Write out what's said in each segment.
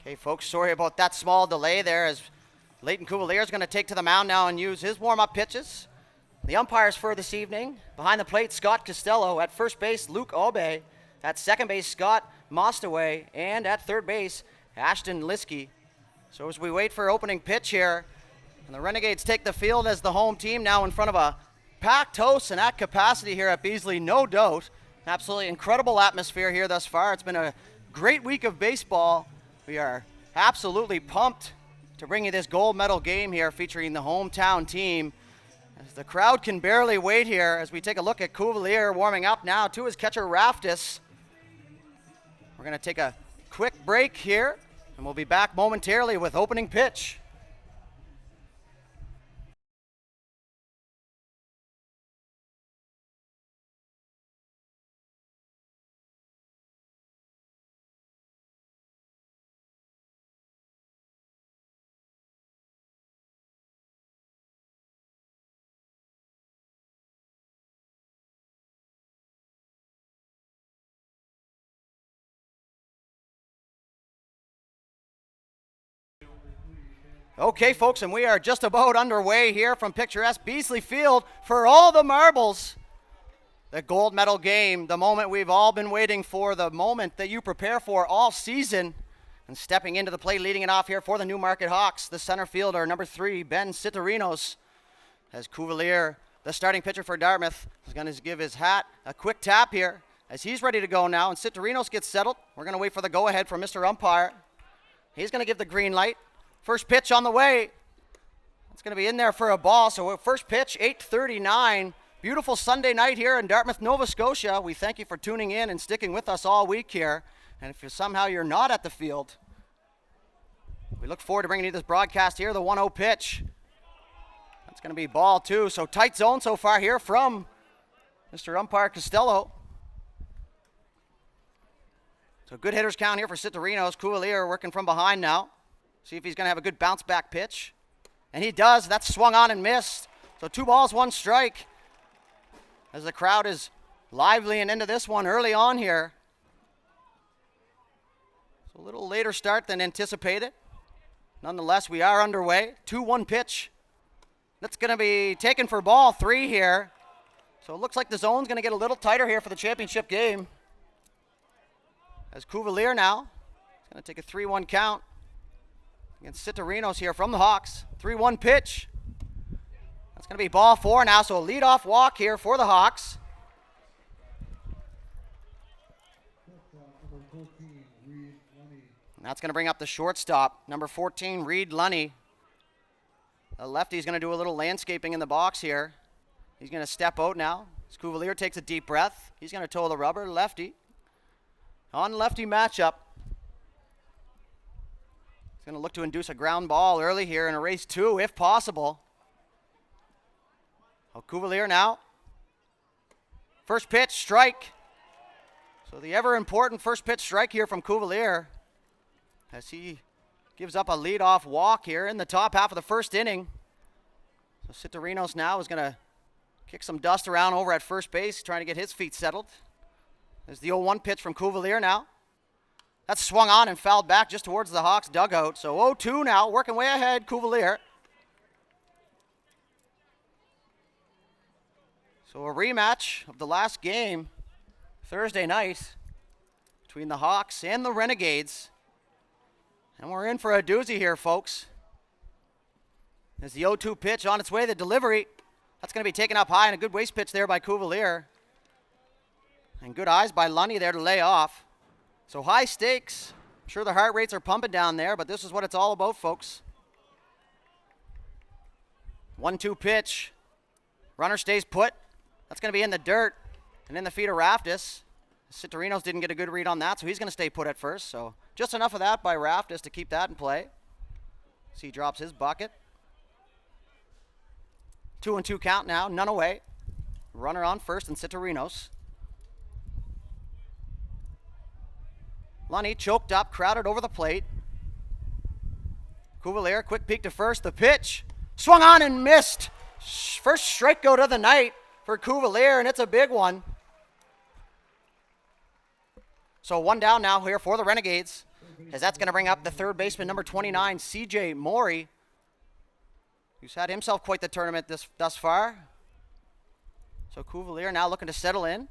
Okay, folks, sorry about that small delay there as Leighton Cuvalier is going to take to the mound now and use his warm-up pitches. The umpires for this evening, behind the plate, Scott Costello. At first base, Luke Aube. At second base, Scott Mostaway. And at third base, Ashton Liskey. So as we wait for opening pitch here, and the Renegades take the field as the home team now in front of a packed house and at capacity here at Beasley, no doubt. Absolutely incredible atmosphere here thus far. It's been a great week of baseball. We are absolutely pumped to bring you this gold medal game here featuring the hometown team. As the crowd can barely wait here as we take a look at Cuvalier warming up now to his catcher Raftis. We're going to take a quick break here and we'll be back momentarily with opening pitch. Okay, folks, and we are just about underway here from picturesque Beasley Field for all the marbles. The gold medal game, the moment we've all been waiting for, the moment that you prepare for all season. And stepping into the plate, leading it off here for the Newmarket Hawks, the center fielder, number 3, Ben Citerinos. As Cuvalier, the starting pitcher for Dartmouth, is going to give his hat a quick tap here as he's ready to go now. And Citerinos gets settled. We're going to wait for the go-ahead from Mr. Umpire. He's going to give the green light. First pitch on the way. It's going to be in there for a ball. So first pitch, 8:39. Beautiful Sunday night here in Dartmouth, Nova Scotia. We thank you for tuning in and sticking with us all week here. And if somehow you're not at the field, we look forward to bringing you this broadcast here, the 1-0 pitch. That's going to be ball 2. So tight zone so far here from Mr. Umpire Costello. So good hitters count here for Citerinos. Cuvalier working from behind now. See if he's going to have a good bounce back pitch. And he does. That's swung on and missed. So 2 balls, 1 strike. As the crowd is lively and into this one early on here. So a little later start than anticipated. Nonetheless, we are underway. 2-1 pitch. That's going to be taken for ball 3 here. So it looks like the zone's going to get a little tighter here for the championship game. As Cuvalier now is going to take a 3-1 count against Citerinos here from the Hawks. 3-1 pitch. That's going to be ball 4 now, so a leadoff walk here for the Hawks. And that's going to bring up the shortstop, number 14, Reed Lunny. The lefty's going to do a little landscaping in the box here. He's going to step out now. As Cuvalier takes a deep breath. He's going to toe the rubber, lefty. On lefty matchup. Going to look to induce a ground ball early here in a race 2, if possible. Oh, Cuvalier now. First pitch, strike. So the ever-important first pitch strike here from Cuvalier as he gives up a leadoff walk here in the top half of the first inning. So Citerinos now is going to kick some dust around over at first base, trying to get his feet settled. There's the 0-1 pitch from Cuvalier now. That's swung on and fouled back just towards the Hawks dugout. So 0-2 now, working way ahead, Cuvalier. So a rematch of the last game Thursday night between the Hawks and the Renegades. And we're in for a doozy here, folks. There's the 0-2 pitch on its way, the delivery. That's going to be taken up high and a good waste pitch there by Cuvalier. And good eyes by Lunny there to lay off. So high stakes. I'm sure the heart rates are pumping down there, but this is what it's all about, folks. 1-2 pitch. Runner stays put. That's going to be in the dirt and in the feet of Raftis. Citerinos didn't get a good read on that, so he's going to stay put at first. So just enough of that by Raftis to keep that in play. So he drops his bucket. 2-2 count now, none away. Runner on first and Citerinos. Lunny choked up, crowded over the plate. Cuvalier, quick peek to first. The pitch, swung on and missed. First strikeout of the night for Cuvalier, and it's a big one. So 1 down now here for the Renegades. as that's going to bring up the third baseman, number 29, CJ Morey, who's had himself quite the tournament thus far. So Cuvalier now looking to settle in.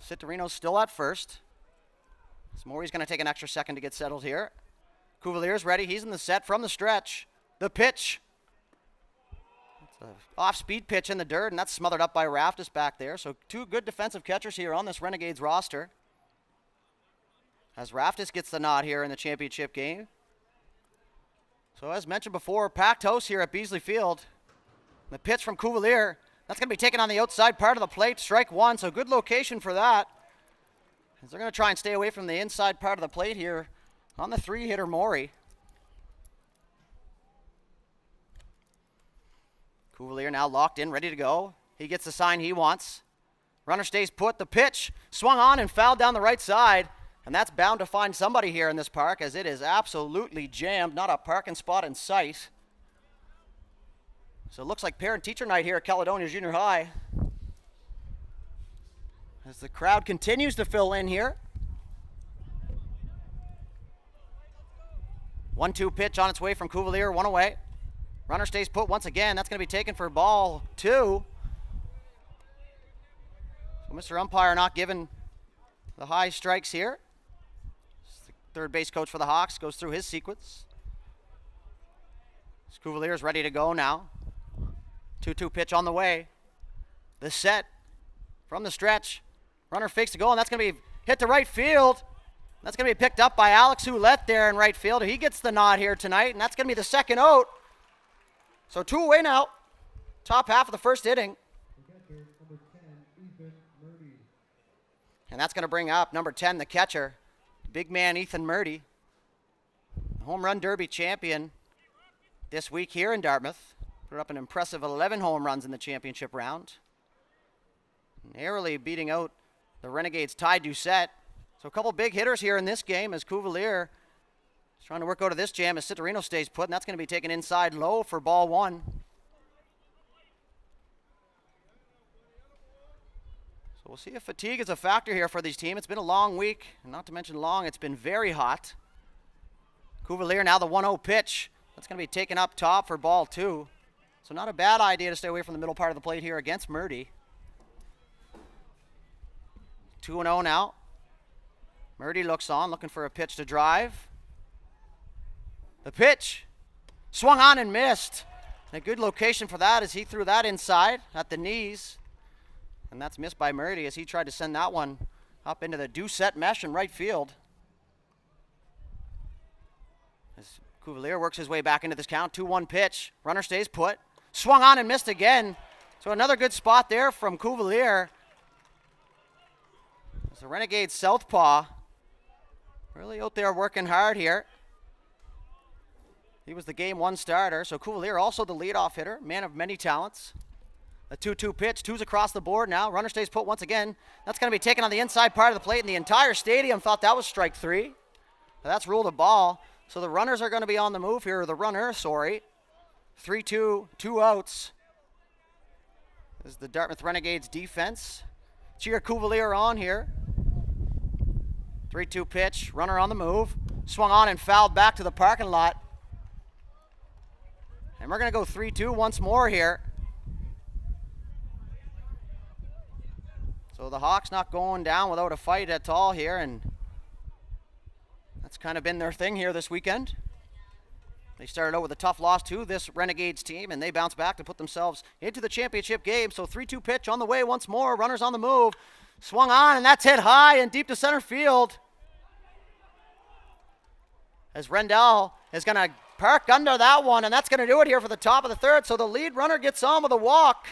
Citarino's still at first. So Morey's going to take an extra second to get settled here. Cuvalier's ready. He's in the set from the stretch. The pitch. It's an off-speed pitch in the dirt, and that's smothered up by Raftis back there. So two good defensive catchers here on this Renegades roster. As Raftis gets the nod here in the championship game. So as mentioned before, packed house here at Beasley Field. The pitch from Cuvalier. That's going to be taken on the outside part of the plate. Strike one, so good location for that. As they're going to try and stay away from the inside part of the plate here on the three-hitter Morey. Cuvalier now locked in, ready to go. He gets the sign he wants. Runner stays put. The pitch swung on and fouled down the right side. And that's bound to find somebody here in this park, as it is absolutely jammed. Not a parking spot in sight. So it looks like parent-teacher night here at Caledonia Junior High. As the crowd continues to fill in here. 1-2 pitch on its way from Cuvalier, one away. Runner stays put once again. That's going to be taken for ball two. So Mr. Umpire not giving the high strikes here. The third base coach for the Hawks goes through his sequence. Cuvalier is ready to go now. 2-2 pitch on the way. The set from the stretch. Runner fakes to go, and that's going to be hit to right field. That's going to be picked up by Alex Ouellette there in right field. He gets the nod here tonight, and that's going to be the second out. So two away now. Top half of the first inning. And that's going to bring up number 10, the catcher, big man Ethan Murdy, home run derby champion this week here in Dartmouth. Put up an impressive 11 home runs in the championship round. Narrowly beating out the Renegades' Ty Doucette. So a couple big hitters here in this game as Cuvalier is trying to work out of this jam as Citarino stays put, and that's going to be taken inside low for ball one. So we'll see if fatigue is a factor here for these teams. It's been a long week, and not to mention long, it's been very hot. Cuvalier now the 1-0 pitch. That's going to be taken up top for ball two. So not a bad idea to stay away from the middle part of the plate here against Murdy. 2-0 now. Murdy looks on, looking for a pitch to drive. The pitch swung on and missed. And a good location for that as he threw that inside at the knees. And that's missed by Murdy as he tried to send that one up into the Doucette mesh in right field. As Cuvalier works his way back into this count. 2-1 pitch. Runner stays put. Swung on and missed again. So another good spot there from Cuvalier. As the Renegades southpaw really out there working hard here. He was the game one starter. So Cuvalier also the leadoff hitter, man of many talents. A 2-2 pitch, two's across the board now. Runner stays put once again. That's going to be taken on the inside part of the plate, and the entire stadium thought that was strike three. That's ruled a ball. So the runners are going to be on the move here, or the runner, sorry. 3-2, 2 outs. This is the Dartmouth Renegades defense. Cheer Cuvalier on here. 3-2 pitch, runner on the move. Swung on and fouled back to the parking lot. And we're going to go 3-2 once more here. So the Hawks not going down without a fight at all here, and that's kind of been their thing here this weekend. They started out with a tough loss to this Renegades team, and they bounced back to put themselves into the championship game. So 3-2 pitch on the way once more. Runners on the move. Swung on, and that's hit high and deep to center field. As Rendell is going to park under that one, and that's going to do it here for the top of the third. So the lead runner gets on with a walk.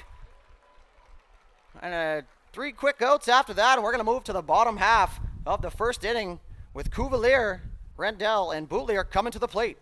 And 3 quick outs after that, and we're going to move to the bottom half of the first inning with Cuvalier, Rendell, and Boutlier coming to the plate.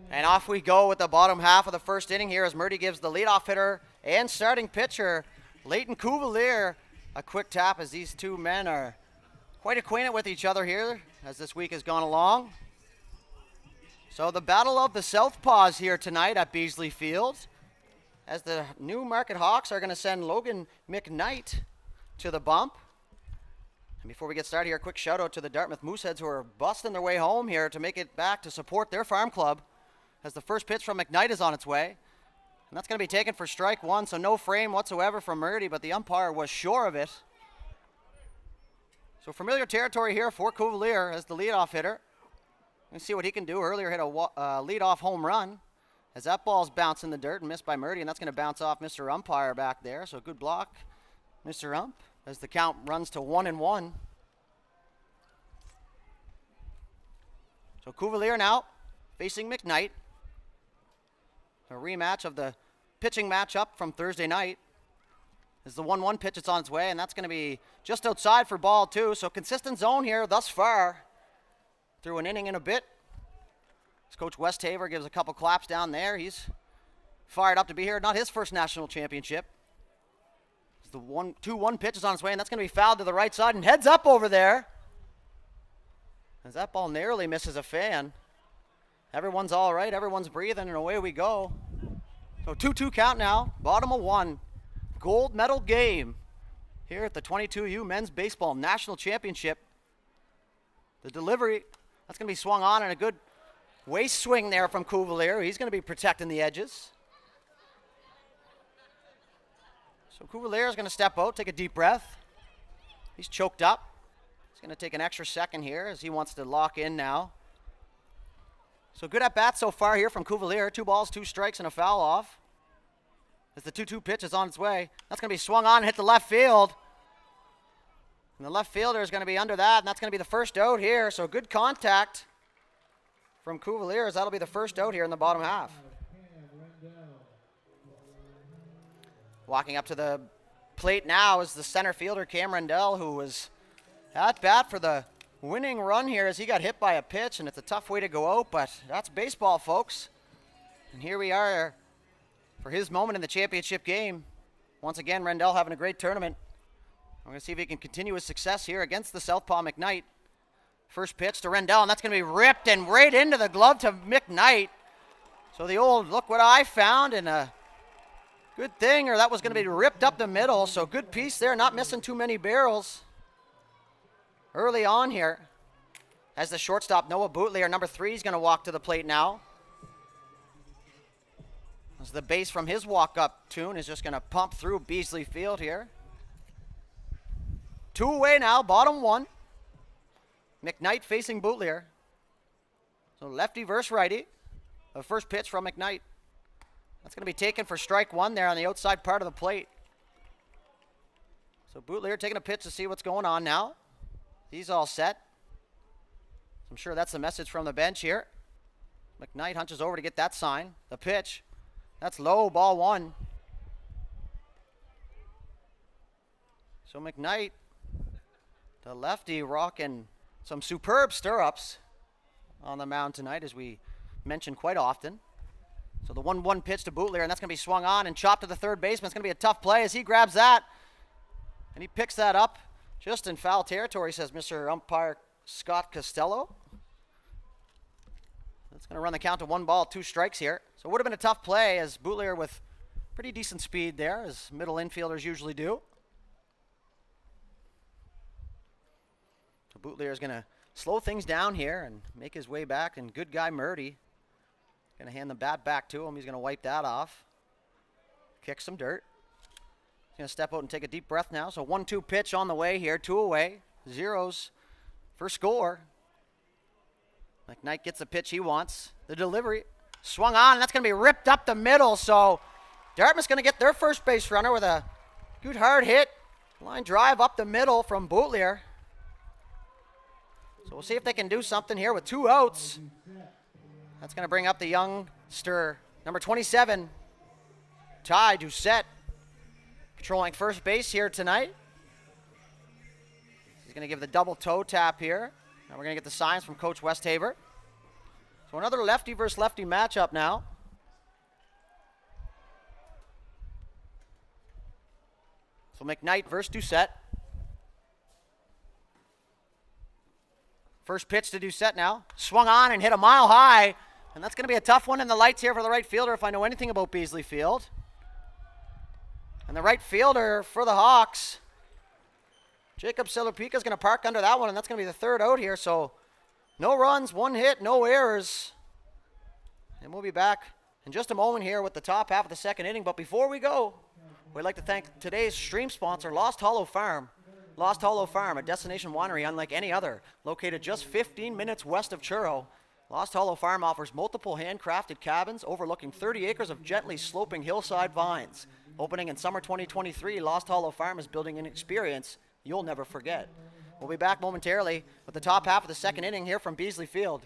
And off we go with the bottom half of the first inning here as Murdy gives the leadoff hitter and starting pitcher, Leighton Cuvalier, a quick tap as these two men are quite acquainted with each other here as this week has gone along. So the battle of the Southpaws here tonight at Beasley Field as the Newmarket Hawks are going to send Logan McKnight to the bump. And before we get started here, a quick shout out to the Dartmouth Mooseheads who are busting their way home here to make it back to support their farm club as the first pitch from McKnight is on its way. And that's going to be taken for strike one, so no frame whatsoever from Murdy, but the umpire was sure of it. So familiar territory here for Cuvalier as the leadoff hitter. Let's see what he can do. Earlier hit a leadoff home run as that ball's bounced in the dirt and missed by Murdy, and that's going to bounce off Mr. Umpire back there. So good block, Mr. Ump, as the count runs to 1-1. So Cuvalier now facing McKnight. A rematch of the pitching matchup from Thursday night. As the 1-1 pitch is on its way, and that's going to be just outside for ball two. So consistent zone here thus far through an inning and a bit. As Coach Westhaver gives a couple claps down there. He's fired up to be here. Not his first national championship. As the 2-1 pitch is on its way, and that's going to be fouled to the right side and heads up over there. As that ball narrowly misses a fan. Everyone's all right. Everyone's breathing, and away we go. So 2-2 count now. Bottom of one. Gold medal game here at the 22U Men's Baseball National Championship. The delivery, that's going to be swung on, and a good waist swing there from Cuvalier. He's going to be protecting the edges. So Cuvalier is going to step out, take a deep breath. He's choked up. He's going to take an extra second here as he wants to lock in now. So good at bat so far here from Cuvalier. 2 balls, 2 strikes, and a foul off. As the 2-2 pitch is on its way. That's going to be swung on and hit the left field. And the left fielder is going to be under that, and that's going to be the first out here. So good contact from Cuvalier as that'll be the first out here in the bottom half. Walking up to the plate now is the center fielder, Cam Rendell, who was at bat for the winning run here as he got hit by a pitch, and it's a tough way to go out, but that's baseball, folks. And here we are for his moment in the championship game. Once again, Rendell having a great tournament. We're going to see if he can continue his success here against the Southpaw McKnight. First pitch to Rendell, and that's going to be ripped and right into the glove to McKnight. So the old look what I found, and a good thing, or that was going to be ripped up the middle. So good piece there, not missing too many barrels early on here. As the shortstop, Noah Bootlier, number 3, is going to walk to the plate now. As the bass from his walk-up tune is just going to pump through Beasley Field here. 2 away now, bottom 1. McKnight facing Bootlier. So lefty versus righty. The first pitch from McKnight. That's going to be taken for strike 1 there on the outside part of the plate. So Bootlier taking a pitch to see what's going on now. He's all set. I'm sure that's the message from the bench here. McKnight hunches over to get that sign. The pitch. That's low, ball 1. So McKnight, the lefty, rocking some superb stirrups on the mound tonight, as we mention quite often. So the 1-1 pitch to Bootlier, and that's going to be swung on and chopped to the third baseman. It's going to be a tough play as he grabs that, and he picks that up just in foul territory, says Mr. Umpire Scott Costello. That's going to run the count to 1 ball, 2 strikes here. So it would have been a tough play as Bootlier with pretty decent speed there, as middle infielders usually do. So Bootlier is going to slow things down here and make his way back, and good guy Murdy going to hand the bat back to him. He's going to wipe that off. Kick some dirt. He's going to step out and take a deep breath now. So 1-2 pitch on the way here, 2 away. Zeros for score. McKnight gets the pitch he wants. The delivery swung on, and that's going to be ripped up the middle. So Dartmouth's going to get their first base runner with a good hard hit. Line drive up the middle from Bootlier. So we'll see if they can do something here with 2 outs. That's going to bring up the youngster, number 27, Ty Doucette, patrolling first base here tonight. He's going to give the double toe tap here. Now we're going to get the signs from Coach Westhaver. So another lefty versus lefty matchup now. So McKnight versus Doucette. First pitch to Doucette now. Swung on and hit a mile high. And that's going to be a tough one in the lights here for the right fielder if I know anything about Beasley Field. And the right fielder for the Hawks, Jacob Selupika, is going to park under that one, and that's going to be the third out here. So no runs, one hit, no errors. And we'll be back in just a moment here with the top half of the second inning. But before we go, we'd like to thank today's stream sponsor, Lost Hollow Farm. Lost Hollow Farm, a destination winery unlike any other, located just 15 minutes west of Truro. Lost Hollow Farm offers multiple handcrafted cabins overlooking 30 acres of gently sloping hillside vines. Opening in summer 2023, Lost Hollow Farm is building an experience you'll never forget. We'll be back momentarily with the top half of the second inning here from Beasley Field.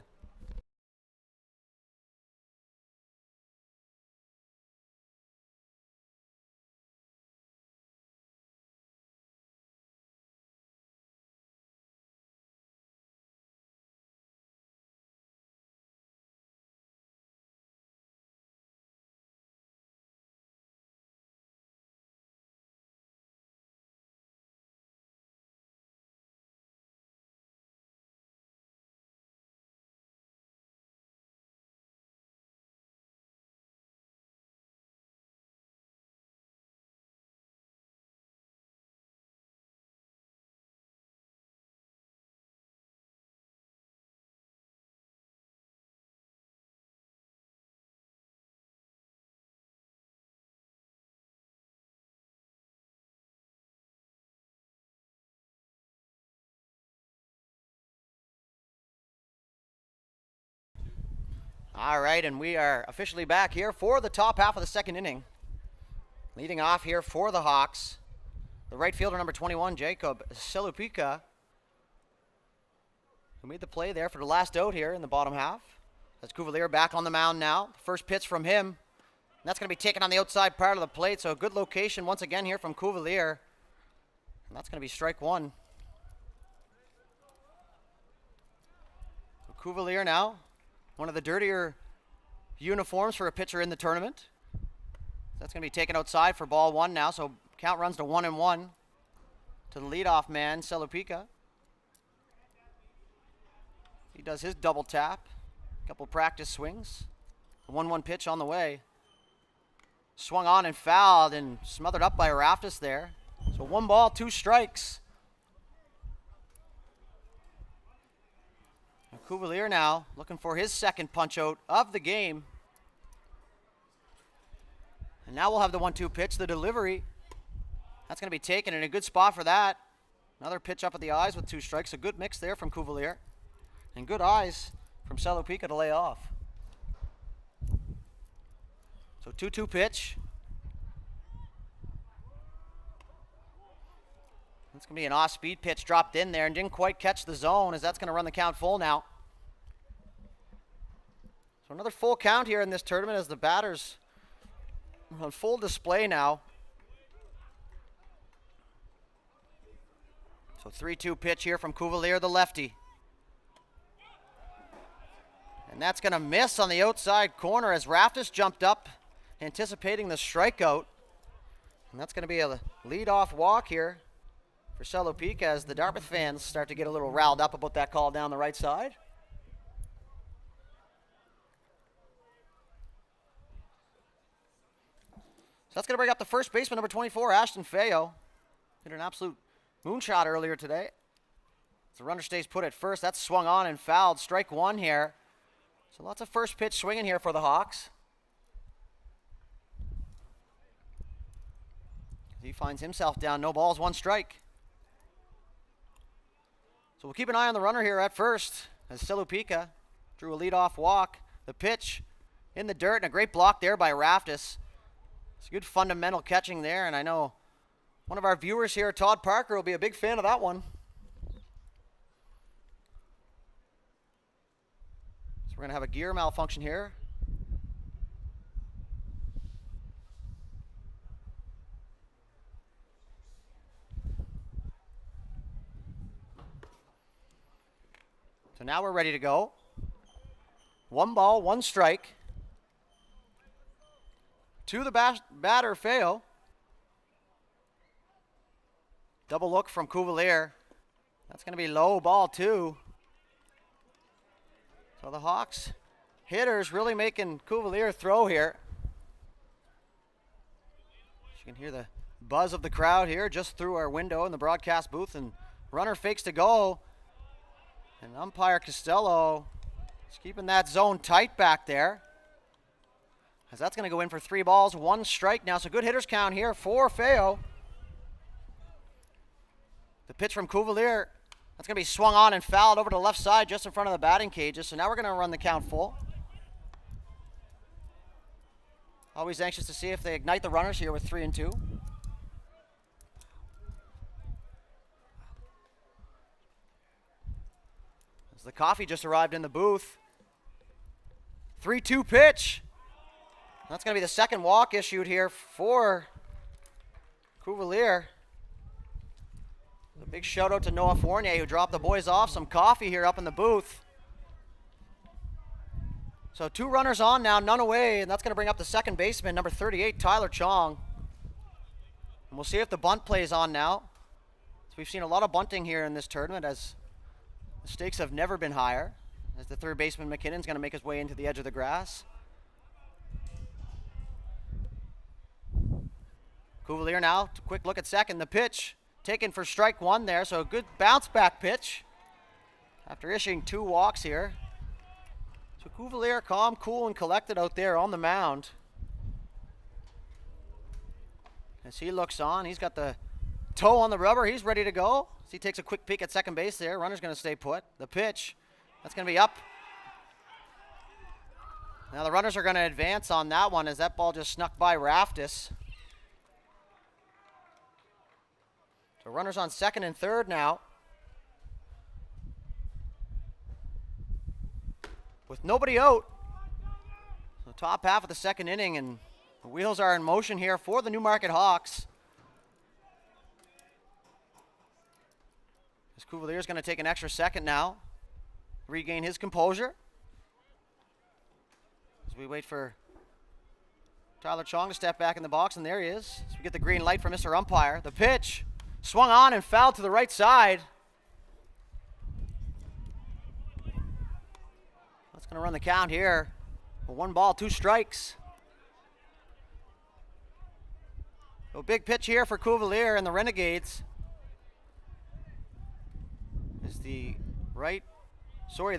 All right, and we are officially back here for the top half of the second inning. Leading off here for the Hawks, the right fielder number 21, Jacob Selupika, who made the play there for the last out here in the bottom half. That's Cuvalier back on the mound now. First pitch from him. And that's going to be taken on the outside part of the plate, so a good location once again here from Cuvalier. And that's going to be strike one. So Cuvalier now, one of the dirtier uniforms for a pitcher in the tournament. That's going to be taken outside for ball one now, so count runs to 1-1 to the leadoff man, Selupika. He does his double tap, a couple practice swings. A 1-1 pitch on the way. Swung on and fouled and smothered up by Raftis there. So 1 ball, 2 strikes. Cuvalier now looking for his second punch out of the game. And now we'll have the 1-2 pitch, the delivery. That's going to be taken in a good spot for that. Another pitch up at the eyes with 2 strikes. A good mix there from Cuvalier. And good eyes from Selupika to lay off. So 2-2 pitch. That's going to be an off-speed pitch dropped in there and didn't quite catch the zone, as that's going to run the count full now. So another full count here in this tournament as the batters are on full display now. So 3-2 pitch here from Cuvalier, the lefty. And that's going to miss on the outside corner as Raftis jumped up, anticipating the strikeout. And that's going to be a leadoff walk here for Selupika as the Dartmouth fans start to get a little riled up about that call down the right side. So that's going to bring up the first baseman, number 24, Ashton Feo. Hit an absolute moonshot earlier today. As the runner stays put at first, that's swung on and fouled. Strike one here. So lots of first pitch swinging here for the Hawks. He finds himself down, no balls, 1 strike. So we'll keep an eye on the runner here at first as Selupika drew a leadoff walk. The pitch in the dirt and a great block there by Raftis. It's good fundamental catching there, and I know one of our viewers here, Todd Parker, will be a big fan of that one. So we're going to have a gear malfunction here. So now we're ready to go. 1 ball, 1 strike. To the batter, Feo. Double look from Cuvalier. That's going to be low, ball 2. So the Hawks hitters really making Cuvalier throw here. You can hear the buzz of the crowd here just through our window in the broadcast booth, and runner fakes to go. And umpire Costello is keeping that zone tight back there, as that's going to go in for 3 balls, 1 strike now. So good hitters count here for Feo. The pitch from Cuvalier, that's going to be swung on and fouled over to the left side just in front of the batting cages. So now we're going to run the count full. Always anxious to see if they ignite the runners here with 3 and 2. As the coffee just arrived in the booth. 3-2 pitch. That's going to be the second walk issued here for Cuvalier. A big shout out to Noah Fournier, who dropped the boys off some coffee here up in the booth. So 2 runners on now, none away, and that's going to bring up the second baseman, number 38, Tyler Chong. And we'll see if the bunt plays on now. So we've seen a lot of bunting here in this tournament, as the stakes have never been higher, as the third baseman McKinnon's going to make his way into the edge of the grass. Cuvalier now, quick look at second. The pitch taken for strike 1 there, so a good bounce back pitch after issuing 2 walks here. So Cuvalier calm, cool, and collected out there on the mound. As he looks on, he's got the toe on the rubber. He's ready to go. As he takes a quick peek at second base there. Runner's going to stay put. The pitch, that's going to be up. Now the runners are going to advance on that one, as that ball just snuck by Raftis. So runners on second and third now. With nobody out. So top half of the second inning, and the wheels are in motion here for the Newmarket Hawks. As Cuvalier's going to take an extra second now, regain his composure. As we wait for Tyler Chong to step back in the box, and there he is. So we get the green light from Mr. Umpire. The pitch swung on and fouled to the right side. That's going to run the count here. 1 ball, 2 strikes. A big pitch here for Cuvalier and the Renegades. Is the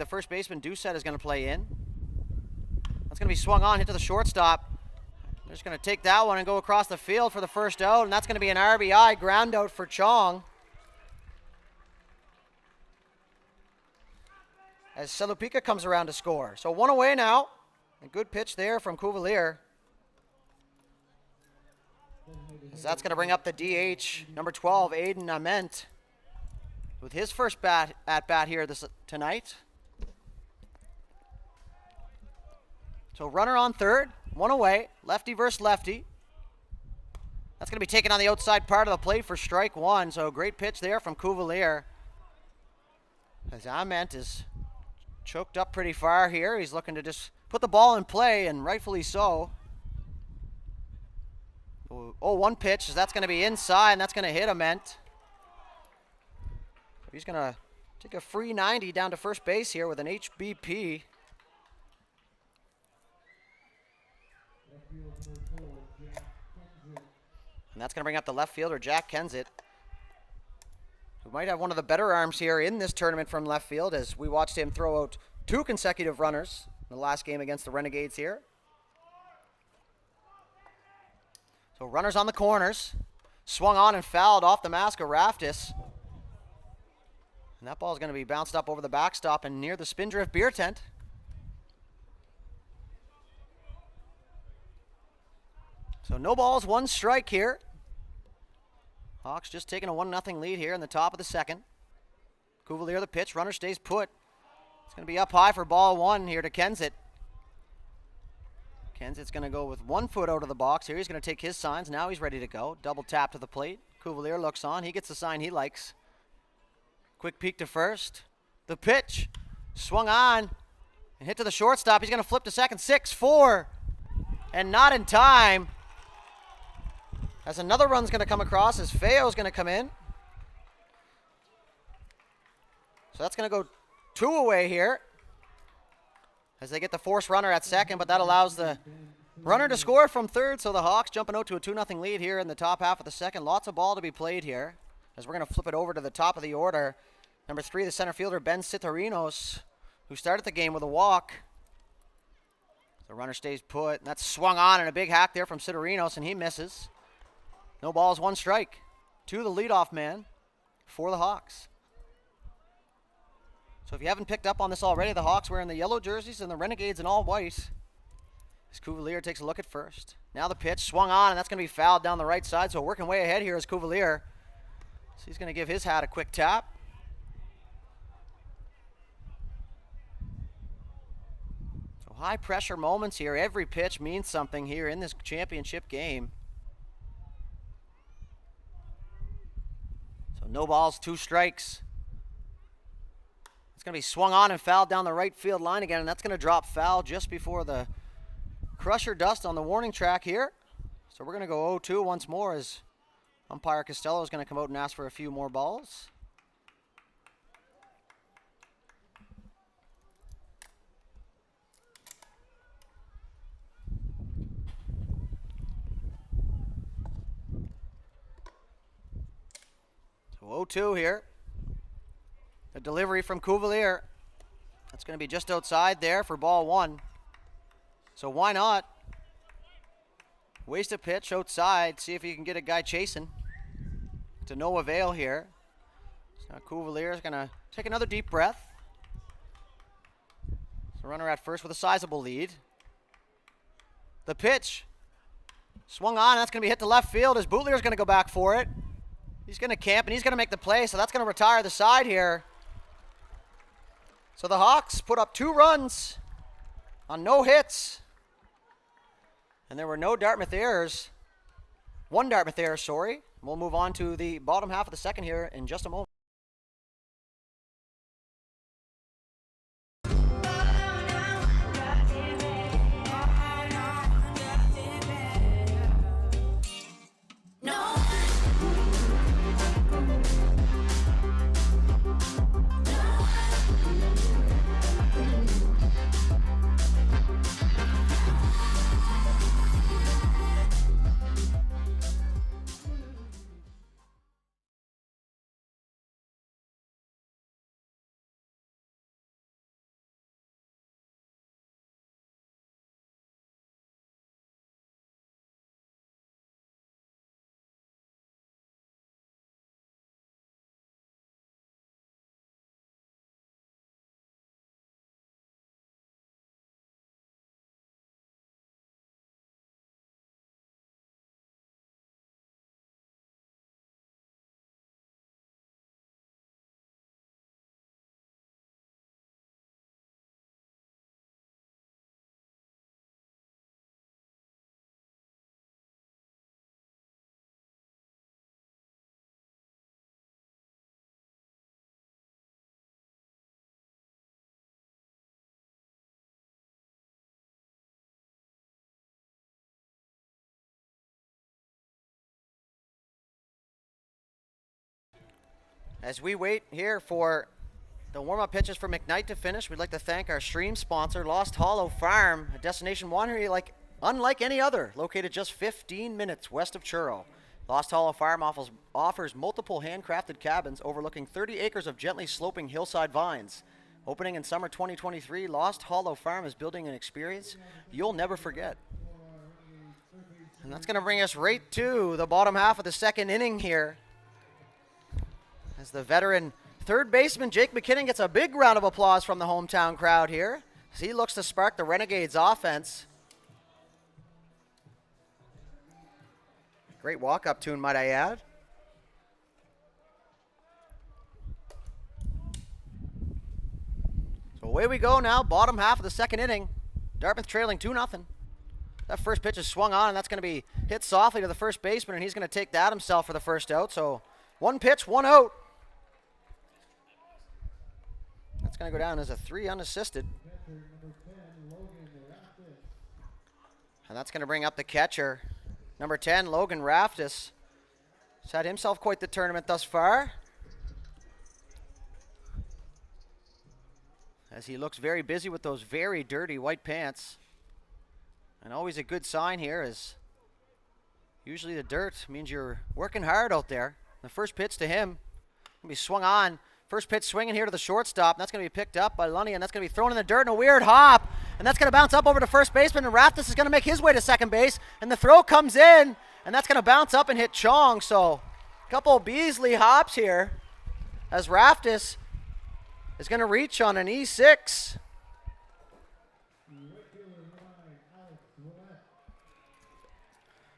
first baseman Doucette is going to play in. That's going to be swung on, hit to the shortstop. They're just going to take that one and go across the field for the first out, and that's going to be an RBI ground out for Chong. As Salupika comes around to score. So 1 away now. A good pitch there from Cuvalier. As that's going to bring up the DH, number 12, Aiden Ament, with his first at bat here tonight. So runner on third, 1 away, lefty versus lefty. That's going to be taken on the outside part of the plate for strike 1. So great pitch there from Cuvalier. As Ament is choked up pretty far here. He's looking to just put the ball in play, and rightfully so. 0-1 pitch, that's going to be inside, and that's going to hit Ament. He's going to take a free 90 down to first base here with an HBP. And that's going to bring up the left fielder, Jack Kensett, who might have one of the better arms here in this tournament from left field, as we watched him throw out 2 consecutive runners in the last game against the Renegades here. So runners on the corners. Swung on and fouled off the mask of Raftis. And that ball is going to be bounced up over the backstop and near the Spindrift beer tent. So no balls, 1 strike here. Hawks just taking a 1-0 lead here in the top of the second. Cuvalier the pitch, runner stays put. It's going to be up high for ball 1 here to Kensett. Kensett's going to go with 1 foot out of the box here. He's going to take his signs. Now he's ready to go. Double tap to the plate. Cuvalier looks on. He gets the sign he likes. Quick peek to first. The pitch swung on And hit to the shortstop. He's going to flip to second. 6-4. And not in time. As another run's going to come across as Feo's going to come in. So that's going to go 2 away here. As they get the forced runner at second, but that allows the runner to score from third. So the Hawks jumping out to a 2-0 lead here in the top half of the second. Lots of ball to be played here. As we're going to flip it over to the top of the order. Number 3, the center fielder, Ben Citorinos, who started the game with a walk. The runner stays put, and that's swung on, and a big hack there from Citorinos, and he misses. No balls, 1 strike to the leadoff man for the Hawks. So if you haven't picked up on this already, the Hawks wearing the yellow jerseys and the Renegades in all white. As Cuvalier takes a look at first. Now the pitch swung on, and that's going to be fouled down the right side, so working way ahead here is Cuvalier. So he's going to give his hat a quick tap. High pressure moments here. Every pitch means something here in this championship game. So no balls, 2 strikes. It's going to be swung on and fouled down the right field line again, and that's going to drop foul just before the crusher dust on the warning track here. So we're going to go 0-2 once more as umpire Costello is going to come out and ask for a few more balls. So 0-2 here. The delivery from Cuvalier. That's going to be just outside there for ball 1. So why not waste a pitch outside, see if you can get a guy chasing. To no avail here. So now Cuvalier is going to take another deep breath. So runner at first with a sizable lead. The pitch swung on. That's going to be hit to left field as Bootlier is going to go back for it. He's going to camp, and he's going to make the play, so that's going to retire the side here. So the Hawks put up 2 runs on no hits. And there were no Dartmouth errors. 1 Dartmouth error, sorry. We'll move on to the bottom half of the second here in just a moment. As we wait here for the warm-up pitches for McKnight to finish, we'd like to thank our stream sponsor, Lost Hollow Farm, a destination winery unlike any other, located just 15 minutes west of Truro. Lost Hollow Farm offers multiple handcrafted cabins overlooking 30 acres of gently sloping hillside vines. Opening in summer 2023, Lost Hollow Farm is building an experience you'll never forget. And that's going to bring us right to the bottom half of the second inning here. As the veteran third baseman Jake McKinnon gets a big round of applause from the hometown crowd here, as he looks to spark the Renegades offense. Great walk-up tune, might I add. So away we go now, bottom half of the second inning. Dartmouth trailing 2-0. That first pitch is swung on, and that's going to be hit softly to the first baseman, and he's going to take that himself for the first out. So 1 pitch, 1 out. That's going to go down as a 3 unassisted. And that's going to bring up the catcher. Number 10, Logan Raftis. He's had himself quite the tournament thus far, as he looks very busy with those very dirty white pants. And always a good sign here, as usually the dirt means you're working hard out there. The first pitch to him going to be swung on. First pitch swinging here to the shortstop. And that's going to be picked up by Lunny, and that's going to be thrown in the dirt in a weird hop. And that's going to bounce up over to first baseman, and Raftis is going to make his way to second base. And the throw comes in, and that's going to bounce up and hit Chong. So a couple of Beasley hops here, as Raftis is going to reach on an E6.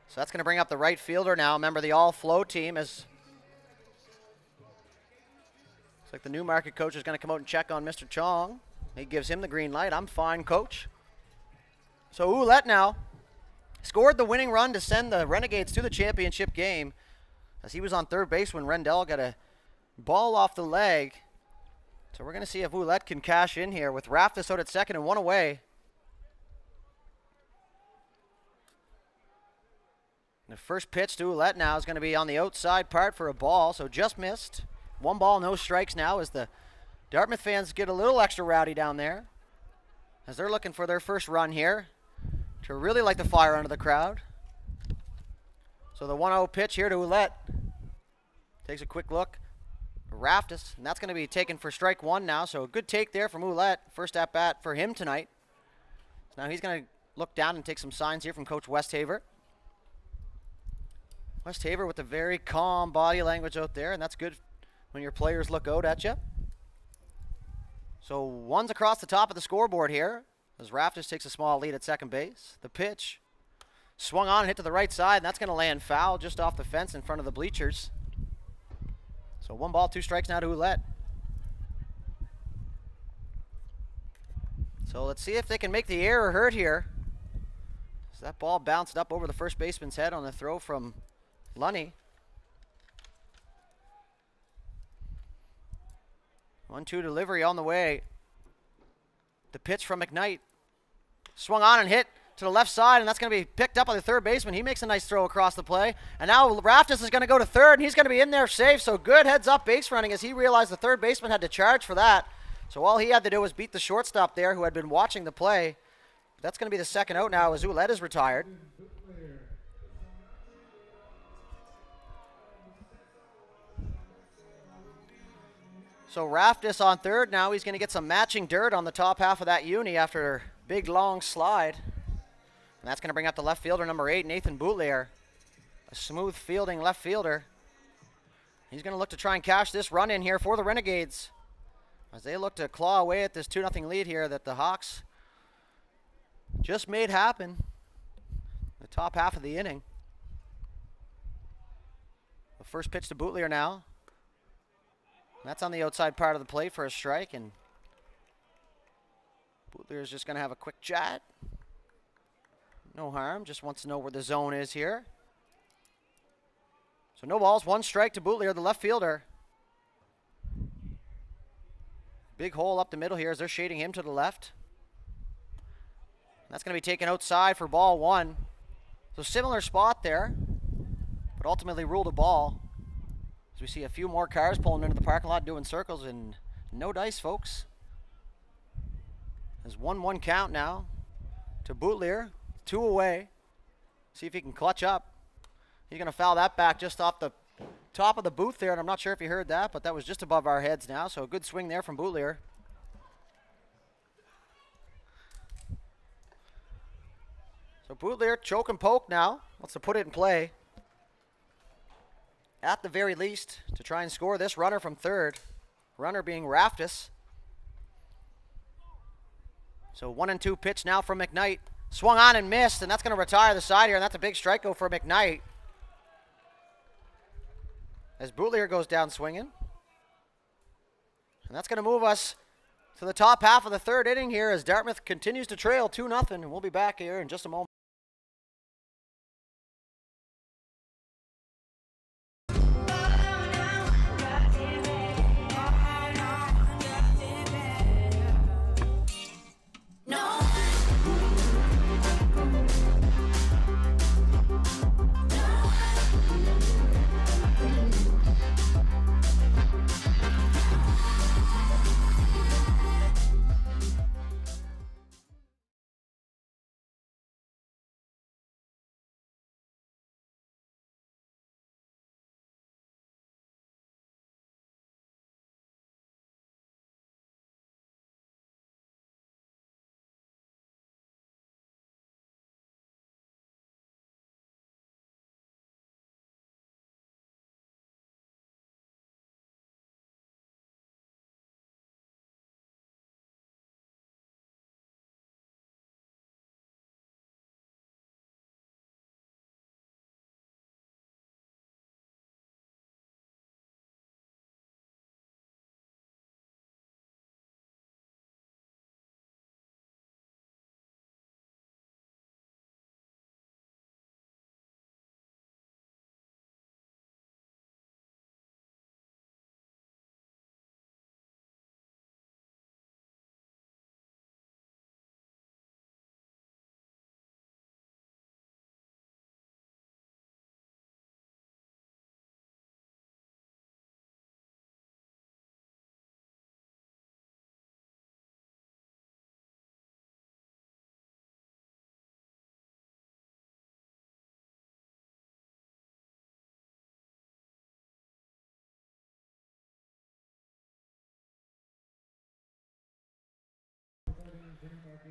So that's going to bring up the right fielder now. Remember, the all-flow team is... Looks like the Newmarket coach is going to come out and check on Mr. Chong. He gives him the green light. I'm fine, coach. So Ouellette now scored the winning run to send the Renegades to the championship game, as he was on third base when Rendell got a ball off the leg. So we're going to see if Ouellette can cash in here with Raftis out at second and one away. The first pitch to Ouellette now is going to be on the outside part for a ball, so just missed. 1 ball, no strikes now, as the Dartmouth fans get a little extra rowdy down there, as they're looking for their first run here to really light the fire under the crowd. So the 1-0 pitch here to Ouellette. Takes a quick look. Raftis, and that's going to be taken for strike one now, so a good take there from Ouellette. First at bat for him tonight. So now he's going to look down and take some signs here from Coach Westhaver. Westhaver with a very calm body language out there, and that's good when your players look out at you. So one's across the top of the scoreboard here, as Raftis takes a small lead at second base. The pitch swung on and hit to the right side, and that's going to land foul just off the fence in front of the bleachers. So 1 ball, 2 strikes now to Ouellette. So let's see if they can make the error hurt here. So that ball bounced up over the first baseman's head on the throw from Lunny. 1-2 delivery on the way. The pitch from McKnight. Swung on and hit to the left side, and that's going to be picked up by the third baseman. He makes a nice throw across the play. And now Raftis is going to go to third, and he's going to be in there safe. So good heads-up base running, as he realized the third baseman had to charge for that. So all he had to do was beat the shortstop there, who had been watching the play. That's going to be the second out now, as Ouellette is retired. So Raftis on third now. He's going to get some matching dirt on the top half of that uni after a big long slide. And that's going to bring up the left fielder, number 8, Nathan Boutlier. A smooth fielding left fielder. He's going to look to try and cash this run in here for the Renegades, as they look to claw away at this 2-0 lead here that the Hawks just made happen the top half of the inning. The first pitch to Boutlier now. That's on the outside part of the plate for a strike, and Boutlier is just going to have a quick chat. No harm, just wants to know where the zone is here. So no balls, 1 strike to Boutlier, the left fielder. Big hole up the middle here as they're shading him to the left. That's going to be taken outside for ball 1. So similar spot there, but ultimately ruled a ball. As we see a few more cars pulling into the parking lot doing circles, and no dice, folks. There's 1-1 count now to Boutlier, 2 away. See if he can clutch up. He's going to foul that back just off the top of the booth there, and I'm not sure if you heard that, but that was just above our heads now, so a good swing there from Boutlier. So Boutlier, choke and poke now. Wants to put it in play, at the very least, to try and score this runner from third. Runner being Raftis. So 1-2 pitch now from McKnight. Swung on and missed, and that's going to retire the side here, and that's a big strikeout for McKnight, as Boutlier goes down swinging. And that's going to move us to the top half of the third inning here, as Dartmouth continues to trail 2-0, and we'll be back here in just a moment.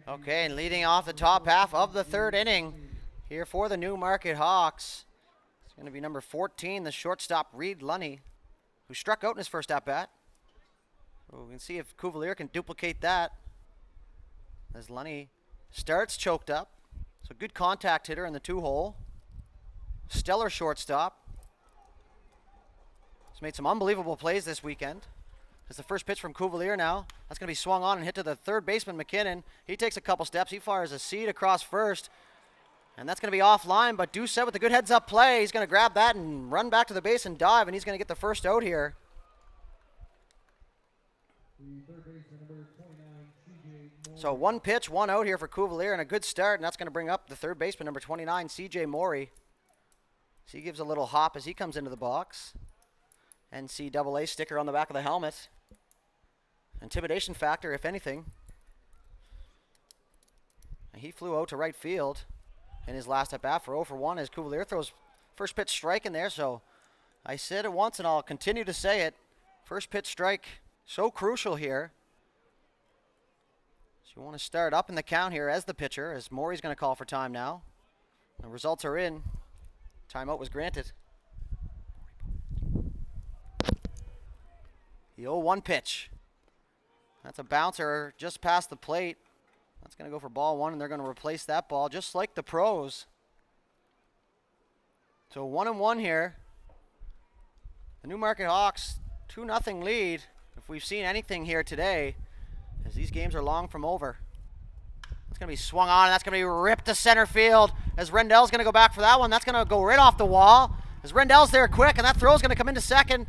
Okay, and leading off the top half of the third inning here for the Newmarket Hawks. It's going to be number 14, the shortstop Reed Lunny, who struck out in his first at-bat. So we can see if Cuvalier can duplicate that as Lunny starts choked up. So good contact hitter in the 2-hole. Stellar shortstop. He's made some unbelievable plays this weekend. It's the first pitch from Cuvalier now. That's going to be swung on and hit to the third baseman, McKinnon. He takes a couple steps. He fires a seed across first. And that's going to be offline, but Doucette with a good heads-up play. He's going to grab that and run back to the base and dive, and he's going to get the first out here. So one pitch, one out here for Cuvalier, and a good start, and that's going to bring up the third baseman, number 29, C.J. Morey. So he gives a little hop as he comes into the box. NCAA sticker on the back of the helmet. Intimidation factor, if anything. And he flew out to right field in his last at-bat for 0 for 1 as Cuvalier throws first pitch strike in there. So I said it once and I'll continue to say it. First pitch strike, so crucial here. So you want to start up in the count here as the pitcher, as Morey's going to call for time now. The results are in. Timeout was granted. The 0-1 pitch. That's a bouncer just past the plate. That's going to go for ball one, and they're going to replace that ball just like the pros. So 1-1 here. The Newmarket Hawks, 2-0 lead. If we've seen anything here today, as these games are long from over. It's going to be swung on, and that's going to be ripped to center field as Rendell's going to go back for that one. That's going to go right off the wall as Rendell's there quick, and that throw's going to come into second,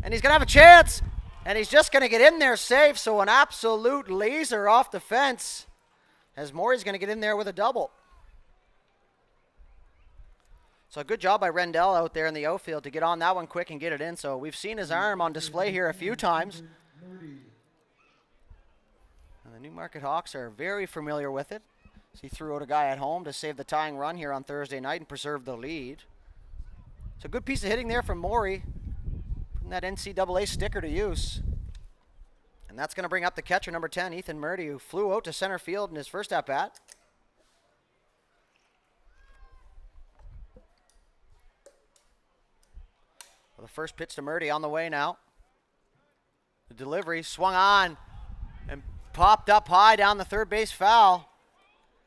and he's going to have a chance. And he's just going to get in there safe, so an absolute laser off the fence as Morey's going to get in there with a double. So a good job by Rendell out there in the outfield to get on that one quick and get it in. So we've seen his arm on display here a few times. And the Newmarket Hawks are very familiar with it. So he threw out a guy at home to save the tying run here on Thursday night and preserve the lead. So a good piece of hitting there from Morey. That NCAA sticker to use. And that's going to bring up the catcher, number 10, Ethan Murdy, who flew out to center field in his first at-bat. Well, the first pitch to Murdy on the way now. The delivery swung on and popped up high down the third base foul.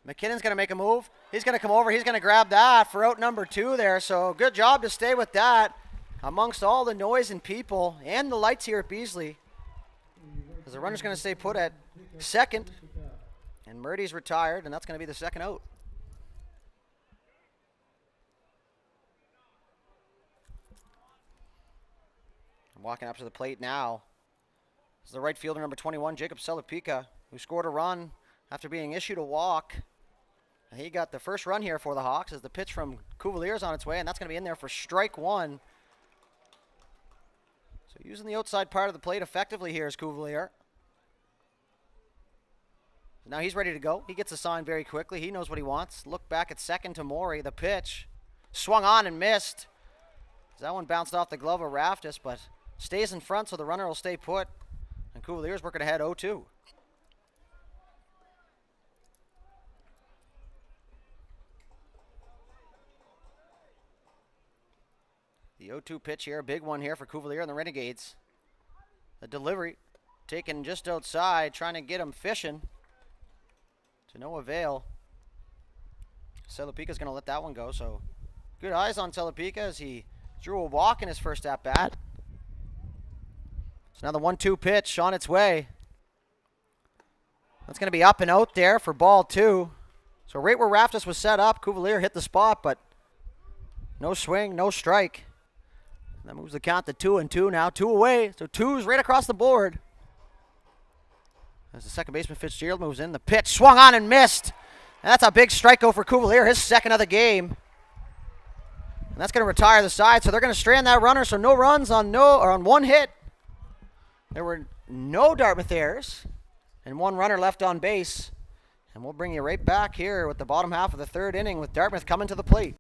McKinnon's going to make a move. He's going to come over. He's going to grab that for out number 2 there. So good job to stay with that. Amongst all the noise and people and the lights here at Beasley. As the runner's going to stay put at second. And Murdy's retired, and that's going to be the second out. Walking up to the plate now is the right fielder, number 21, Jacob Selipika, who scored a run after being issued a walk. And he got the first run here for the Hawks as the pitch from Cuvalier's on its way, and that's going to be in there for strike one. So using the outside part of the plate effectively here is Cuvalier. Now he's ready to go. He gets a sign very quickly. He knows what he wants. Look back at second to Morey. The pitch swung on and missed. That one bounced off the glove of Raftis, but stays in front, so the runner will stay put. And Cuvalier's working ahead 0-2. The 0-2 pitch here, a big one here for Cuvalier and the Renegades. The delivery taken just outside, trying to get him fishing. To no avail. Selipika's going to let that one go, so good eyes on Selipika as he drew a walk in his first at-bat. So now the 1-2 pitch on its way. That's going to be up and out there for ball 2. So right where Raftis was set up, Cuvalier hit the spot, but no swing, no strike. That moves the count to 2-2 now. 2 away. So 2's right across the board. As the second baseman Fitzgerald moves in. The pitch swung on and missed. And that's a big strikeout for Cuvalier. His second of the game. And that's going to retire the side. So they're going to strand that runner. So no runs on one hit. There were no Dartmouth errors. And one runner left on base. And we'll bring you right back here with the bottom half of the third inning with Dartmouth coming to the plate.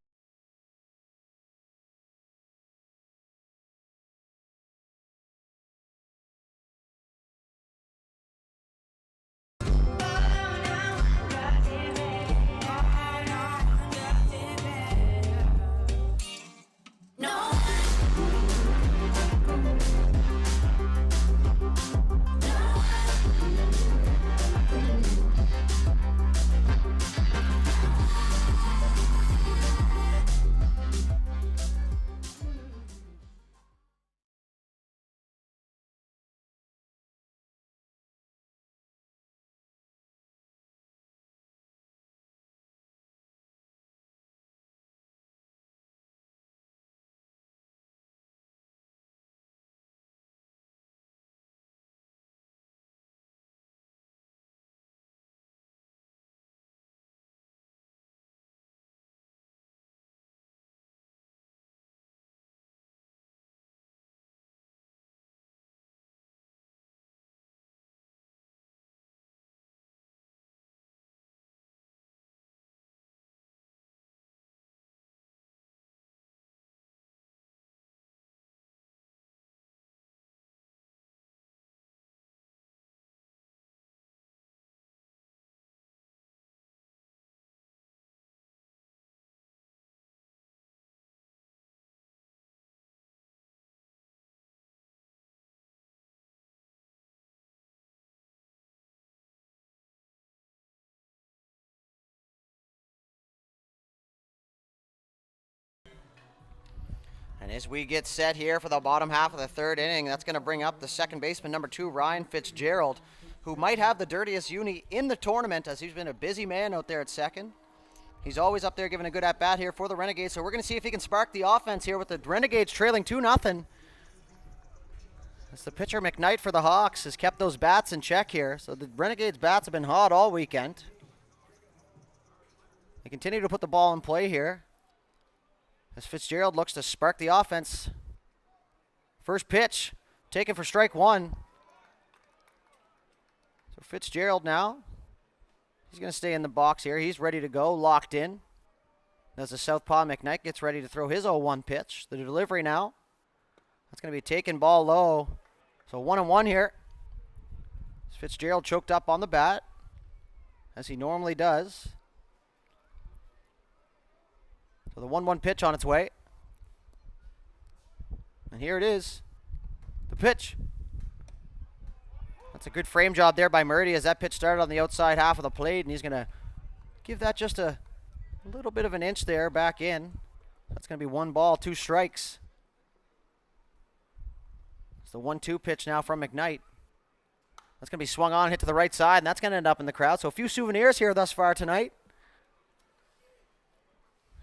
And as we get set here for the bottom half of the third inning, that's going to bring up the second baseman, number 2, Ryan Fitzgerald, who might have the dirtiest uni in the tournament as he's been a busy man out there at second. He's always up there giving a good at-bat here for the Renegades, so we're going to see if he can spark the offense here with the Renegades trailing 2-0. As the pitcher, McKnight, for the Hawks has kept those bats in check here. So the Renegades' bats have been hot all weekend. They continue to put the ball in play here as Fitzgerald looks to spark the offense. First pitch, taken for strike 1. So Fitzgerald now, he's going to stay in the box here. He's ready to go, locked in. As the southpaw McKnight gets ready to throw his 0-1 pitch. The delivery now, that's going to be taken ball low. So 1-1 here. Fitzgerald choked up on the bat, as he normally does. So the 1-1 pitch on its way. And here it is. The pitch. That's a good frame job there by Murdy as that pitch started on the outside half of the plate, and he's going to give that just a little bit of an inch there back in. That's going to be 1 ball, 2 strikes. It's the 1-2 pitch now from McKnight. That's going to be swung on, hit to the right side, and that's going to end up in the crowd. So a few souvenirs here thus far tonight,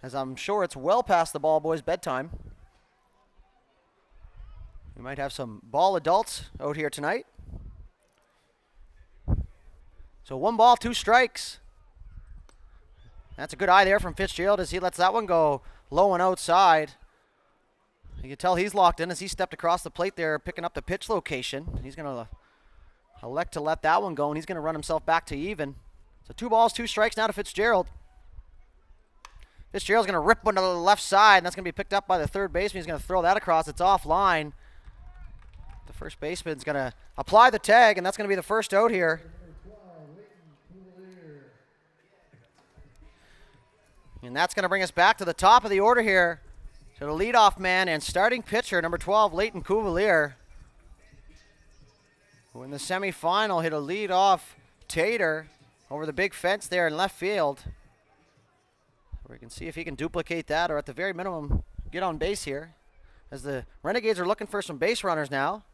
as I'm sure it's well past the ball boys' bedtime. We might have some ball adults out here tonight. So 1 ball, 2 strikes. That's a good eye there from Fitzgerald as he lets that one go low and outside. You can tell he's locked in as he stepped across the plate there, picking up the pitch location. He's going to elect to let that one go, and he's going to run himself back to even. So 2 balls, 2 strikes now to Fitzgerald. Fitzgerald's going to rip one to the left side, and that's going to be picked up by the third baseman. He's going to throw that across. It's offline. The first baseman's going to apply the tag, and that's going to be the first out here. And that's going to bring us back to the top of the order here to the leadoff man and starting pitcher, number 12, Leighton Cuvalier, who in the semifinal hit a leadoff tater over the big fence there in left field. We can see if he can duplicate that, or at the very minimum get on base here, as the Renegades are looking for some base runners now.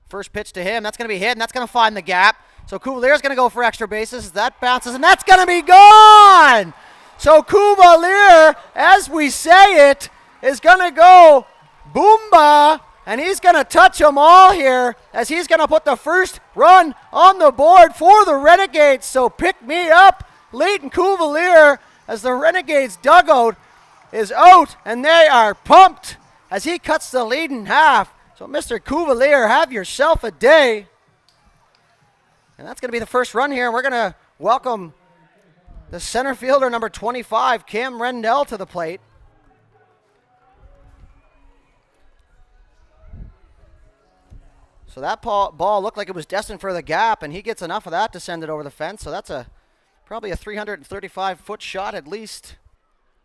First pitch to him, that's going to be hit, and that's going to find the gap. So Cuvalier's going to go for extra bases. That bounces, and that's going to be gone! So Cuvalier, as we say it, is going to go boomba, and he's going to touch them all here, as he's going to put the first run on the board for the Renegades. So pick me up, Leighton Cuvalier, as the Renegades dugout is out, and they are pumped as he cuts the lead in half. So Mr. Cuvalier, have yourself a day. And that's going to be the first run here, and we're going to welcome the center fielder, number 25, Cam Rendell, to the plate. So that ball looked like it was destined for the gap, and he gets enough of that to send it over the fence. So that's probably a 335-foot shot at least.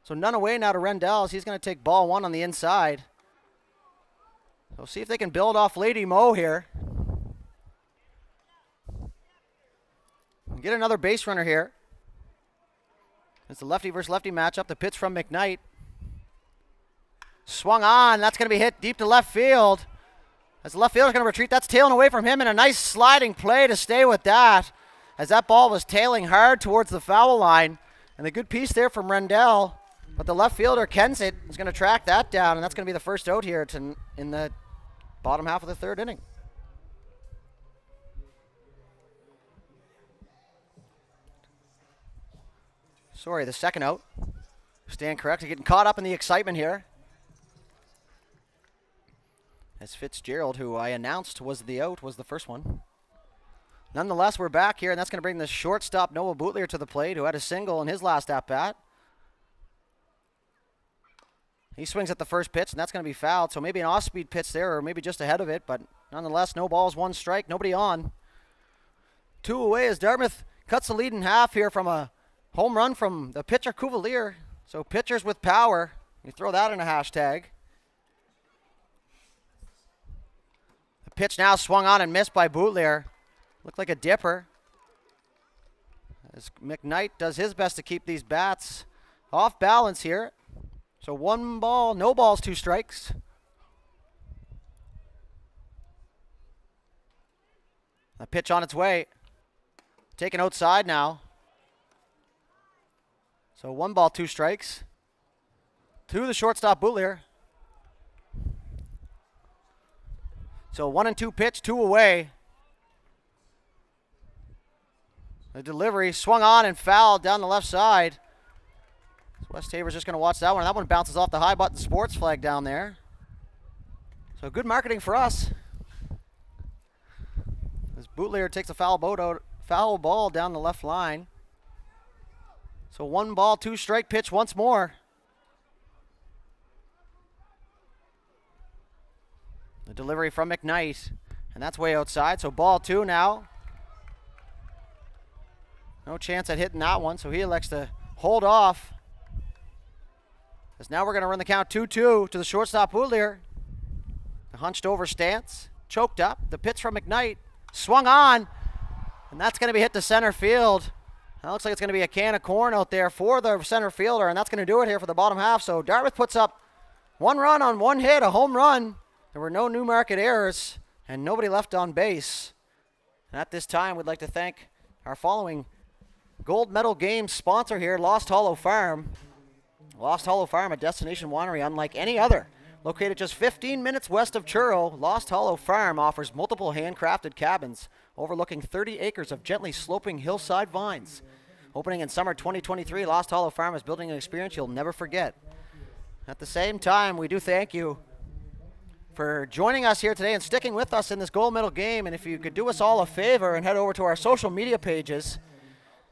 So none away now to Rendell. He's going to take ball 1 on the inside. So see if they can build off Lady Mo here. Get another base runner here. It's the lefty versus lefty matchup. The pitch from McKnight. Swung on. That's going to be hit deep to left field. As the left fielder's going to retreat, that's tailing away from him, and a nice sliding play to stay with that, as that ball was tailing hard towards the foul line. And a good piece there from Rendell, but the left fielder, Kensit, is going to track that down, and that's going to be the first out here in the bottom half of the third inning. Sorry, the second out. Stand corrected, getting caught up in the excitement here. As Fitzgerald, who I announced was the out, was the first one. Nonetheless, we're back here, and that's going to bring the shortstop Noah Bootlier to the plate, who had a single in his last at-bat. He swings at the first pitch, and that's going to be fouled, so maybe an off-speed pitch there, or maybe just ahead of it, but nonetheless, no balls, 1 strike, nobody on. 2 away as Dartmouth cuts the lead in half here from a home run from the pitcher, Cuvalier. So pitchers with power, you throw that in a hashtag. The pitch now swung on and missed by Bootlier. Looked like a dipper. As McKnight does his best to keep these bats off balance here. So 1 ball, no balls, 2 strikes. A pitch on its way. Taken outside now. So 1 ball, 2 strikes. To the shortstop, Bootlier. So 1-2 pitch, 2 away. The delivery swung on and fouled down the left side. West Haver's just going to watch that one. That one bounces off the high button sports flag down there. So good marketing for us. As Bootlier takes a foul ball down the left line. So 1 ball, 2 strike pitch once more. The delivery from McKnight. And that's way outside. So ball 2 now. No chance at hitting that one, so he elects to hold off. As now we're going to run the count 2-2 to the shortstop, Bootlier. The hunched over stance, choked up. The pitch from McKnight, swung on, and that's going to be hit to center field. That looks like it's going to be a can of corn out there for the center fielder, and that's going to do it here for the bottom half. So Dartmouth puts up 1 run on 1 hit, a home run. There were no Newmarket errors, and nobody left on base. And at this time, we'd like to thank our following gold medal game sponsor here, Lost Hollow Farm. Lost Hollow Farm, a destination winery unlike any other. Located just 15 minutes west of Truro, Lost Hollow Farm offers multiple handcrafted cabins overlooking 30 acres of gently sloping hillside vines. Opening in summer 2023, Lost Hollow Farm is building an experience you'll never forget. At the same time, we do thank you for joining us here today and sticking with us in this gold medal game. And if you could do us all a favor and head over to our social media pages,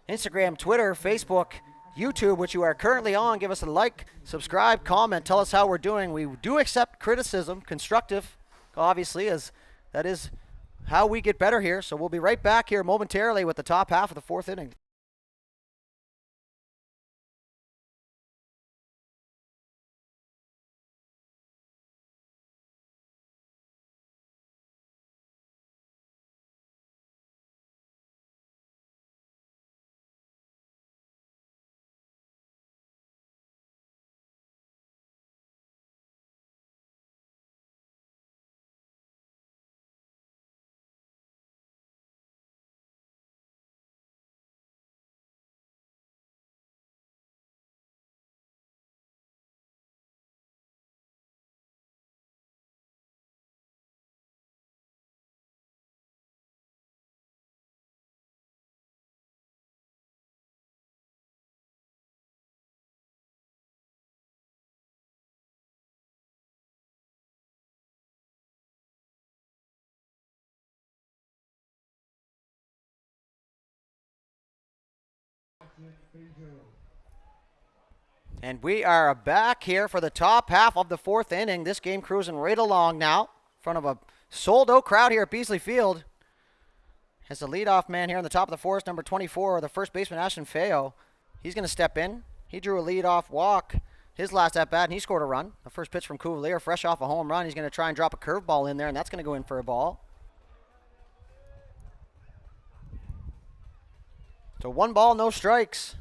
Instagram, Twitter, Facebook, YouTube, which you are currently on, give us a like, subscribe, comment, tell us how we're doing. We do accept criticism, constructive, obviously, as that is how we get better here. So we'll be right back here momentarily with the top half of the 4th inning. And we are back here for the top half of the 4th inning. This game cruising right along now in front of a sold-out crowd here at Beasley Field. As the leadoff man here on the top of the 4th, number 24, the first baseman, Ashton Feo. He's going to step in. He drew a leadoff walk his last at-bat, and he scored a run. The first pitch from Cuvalier, fresh off a home run. He's going to try and drop a curveball in there, and that's going to go in for a ball. So 1 ball, no strikes.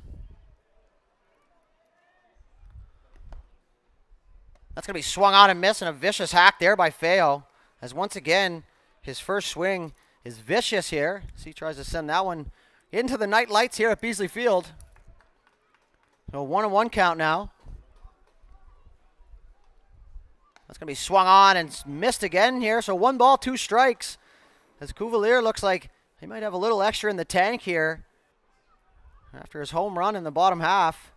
That's going to be swung on and missed, and a vicious hack there by Feo. As once again, his first swing is vicious here. So he tries to send that one into the night lights here at Beasley Field. So 1-1 count now. That's going to be swung on and missed again here. So 1 ball, 2 strikes. As Cuvalier looks like he might have a little extra in the tank here after his home run in the bottom half.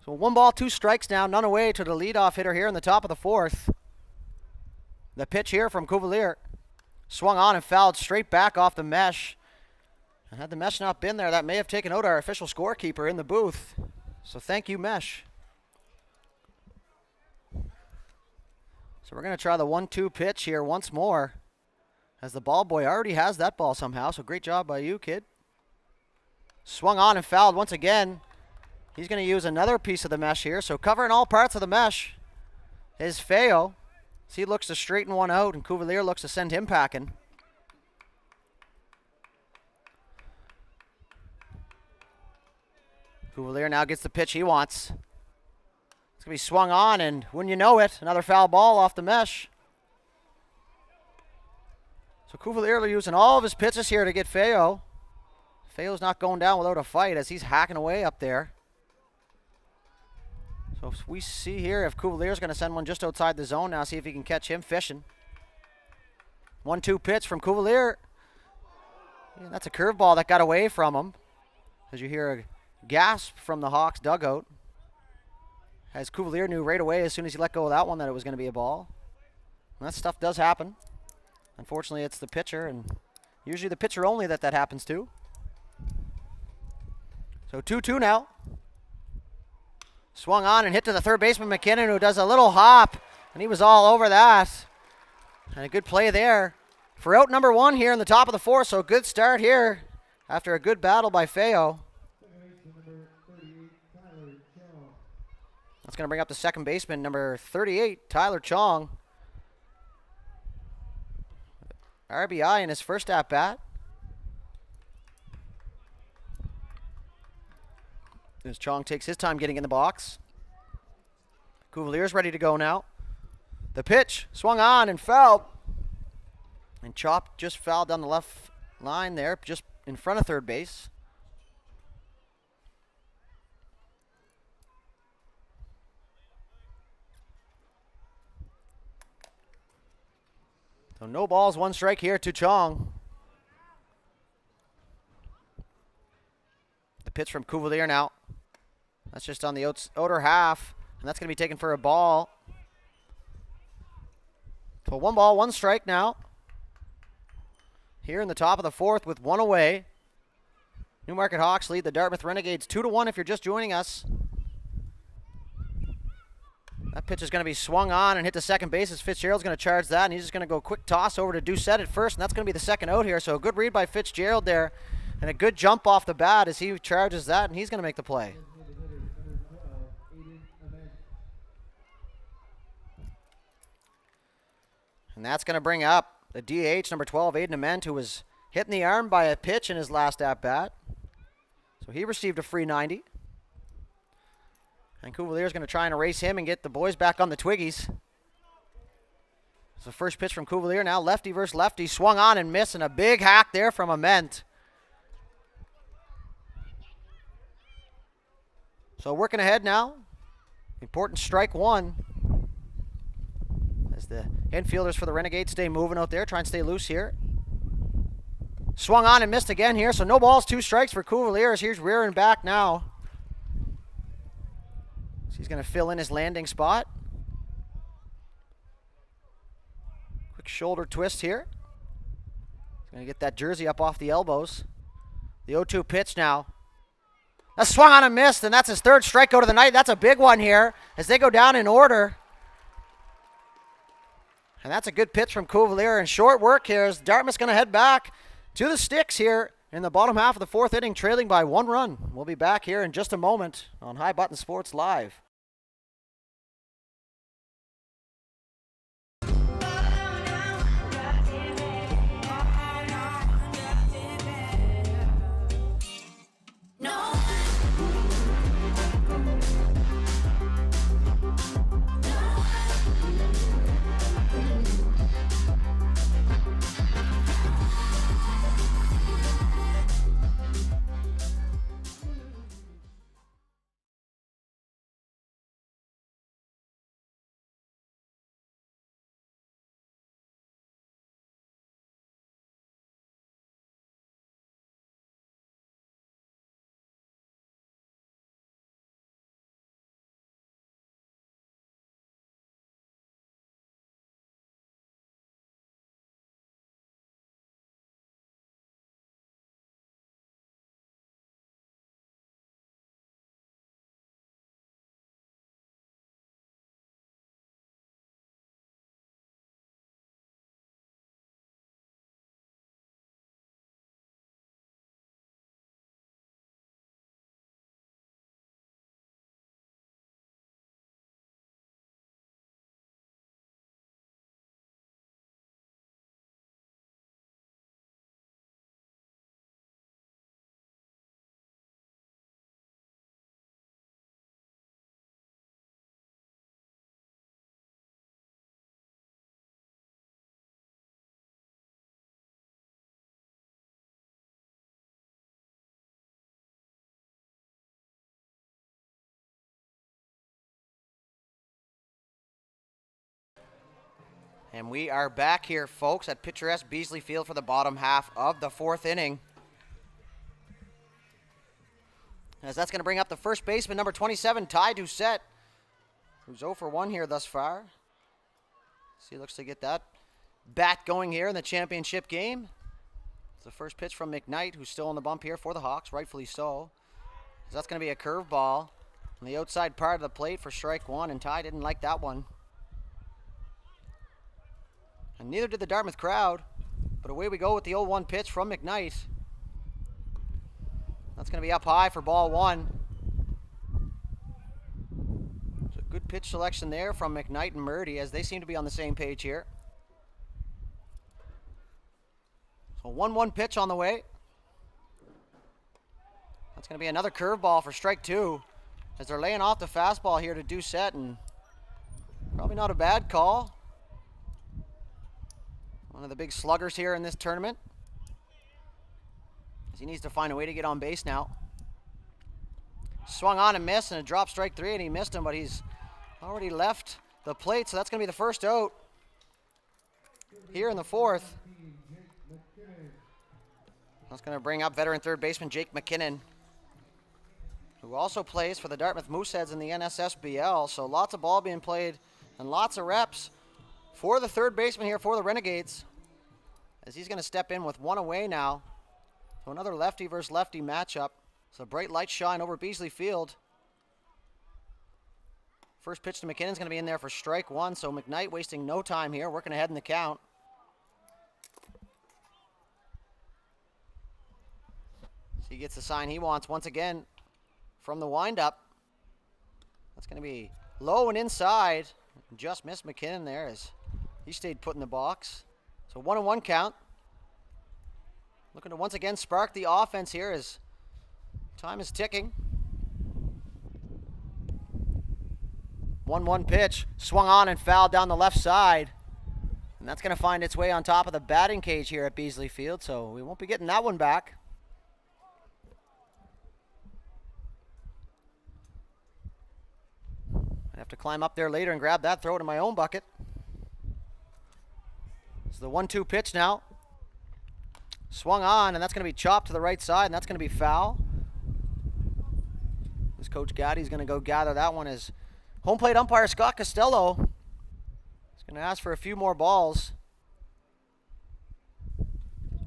So 1 ball, 2 strikes now, none away to the leadoff hitter here in the top of the 4th. The pitch here from Cuvalier. Swung on and fouled straight back off the mesh. And had the mesh not been there, that may have taken out our official scorekeeper in the booth. So thank you, mesh. So we're going to try the 1-2 pitch here once more, as the ball boy already has that ball somehow. So great job by you, kid. Swung on and fouled once again. He's going to use another piece of the mesh here. So covering all parts of the mesh is Feo. So he looks to straighten one out, and Cuvalier looks to send him packing. Cuvalier now gets the pitch he wants. It's going going to be swung on, and wouldn't you know it, another foul ball off the mesh. So Cuvalier using all of his pitches here to get Feo. Feo's not going down without a fight as he's hacking away up there. So we see here if Cuvalier's going to send one just outside the zone now, see if he can catch him fishing. 1-2 pitch from Cuvalier. Yeah, that's a curveball that got away from him. As you hear a gasp from the Hawks dugout. As Cuvalier knew right away as soon as he let go of that one that it was going to be a ball. And that stuff does happen. Unfortunately, it's the pitcher, and usually the pitcher only that happens to. So 2-2 now. Swung on and hit to the third baseman, McKinnon, who does a little hop, and he was all over that. And a good play there for out number 1 here in the top of the 4th, so a good start here after a good battle by Feo. That's going to bring up the second baseman, number 38, Tyler Chong. RBI in his first at-bat. As Chong takes his time getting in the box. Cuvalier's ready to go now. The pitch swung on and fouled. And Chop just fouled down the left line there, just in front of third base. So no balls, 1 strike here to Chong. The pitch from Cuvalier now. That's just on the outer half, and that's going to be taken for a ball. So 1 ball, 1 strike now. Here in the top of the 4th with 1 away. Newmarket Hawks lead the Dartmouth Renegades 2-1 if you're just joining us. That pitch is going to be swung on and hit to second base as Fitzgerald's going to charge that, and he's just going to go quick toss over to Doucette at first, and that's going to be the second out here. So a good read by Fitzgerald there, and a good jump off the bat as he charges that, and he's going to make the play. And that's going to bring up the DH, number 12, Aiden Ament, who was hit in the arm by a pitch in his last at-bat. So he received a free 90. And Cuvalier's going to try and erase him and get the boys back on the Twiggies. So first pitch from Cuvalier now, lefty versus lefty, swung on and missed, and a big hack there from Ament. So working ahead now, important strike 1. As the infielders for the Renegades stay moving out there, try and stay loose here. Swung on and missed again here, so no balls, 2 strikes for Cuvalier as he's rearing back now. He's going to fill in his landing spot. Quick shoulder twist here. He's going to get that jersey up off the elbows. The 0-2 pitch now. That's swung on and missed, and that's his 3rd strikeout of the night. That's a big one here as they go down in order. And that's a good pitch from Cuvalier, and short work here as Dartmouth's going to head back to the sticks here in the bottom half of the 4th inning, trailing by 1 run. We'll be back here in just a moment on High Button Sports Live. And we are back here, folks, at picturesque Beasley Field for the bottom half of the 4th inning. As that's going to bring up the first baseman, number 27, Ty Doucette, who's 0 for 1 here thus far. So he looks to get that bat going here in the championship game. It's the first pitch from McKnight, who's still on the bump here for the Hawks, rightfully so. So that's going to be a curveball on the outside part of the plate for strike 1, and Ty didn't like that one. And neither did the Dartmouth crowd, but away we go with the 0-1 pitch from McKnight. That's going to be up high for ball 1. So good pitch selection there from McKnight and Murdy, as they seem to be on the same page here. So 1-1 pitch on the way. That's going to be another curveball for strike 2, as they're laying off the fastball here to Doucette, and probably not a bad call. One of the big sluggers here in this tournament. He needs to find a way to get on base now. Swung on and missed, and a drop strike 3, and he missed him, but he's already left the plate, so that's going to be the first out here in the 4th. That's going to bring up veteran third baseman Jake McKinnon, who also plays for the Dartmouth Mooseheads in the NSSBL, so lots of ball being played and lots of reps for the third baseman here for the Renegades, as he's going to step in with 1 away now. So another lefty versus lefty matchup. So bright lights shine over Beasley Field. First pitch to McKinnon's going to be in there for strike 1, so McKnight wasting no time here, working ahead in the count. So he gets the sign he wants once again from the windup. That's going to be low and inside. Just missed McKinnon there as he stayed put in the box. So 1-1 count. Looking to once again spark the offense here as time is ticking. 1-1 pitch. Swung on and fouled down the left side. And that's going to find its way on top of the batting cage here at Beasley Field, so we won't be getting that one back. I'd have to climb up there later and grab that, throw it in my own bucket. So the 1-2 pitch now. Swung on, and that's going to be chopped to the right side, and that's going to be foul. This Coach Gaddy's going to go gather that one as home plate umpire Scott Costello is going to ask for a few more balls.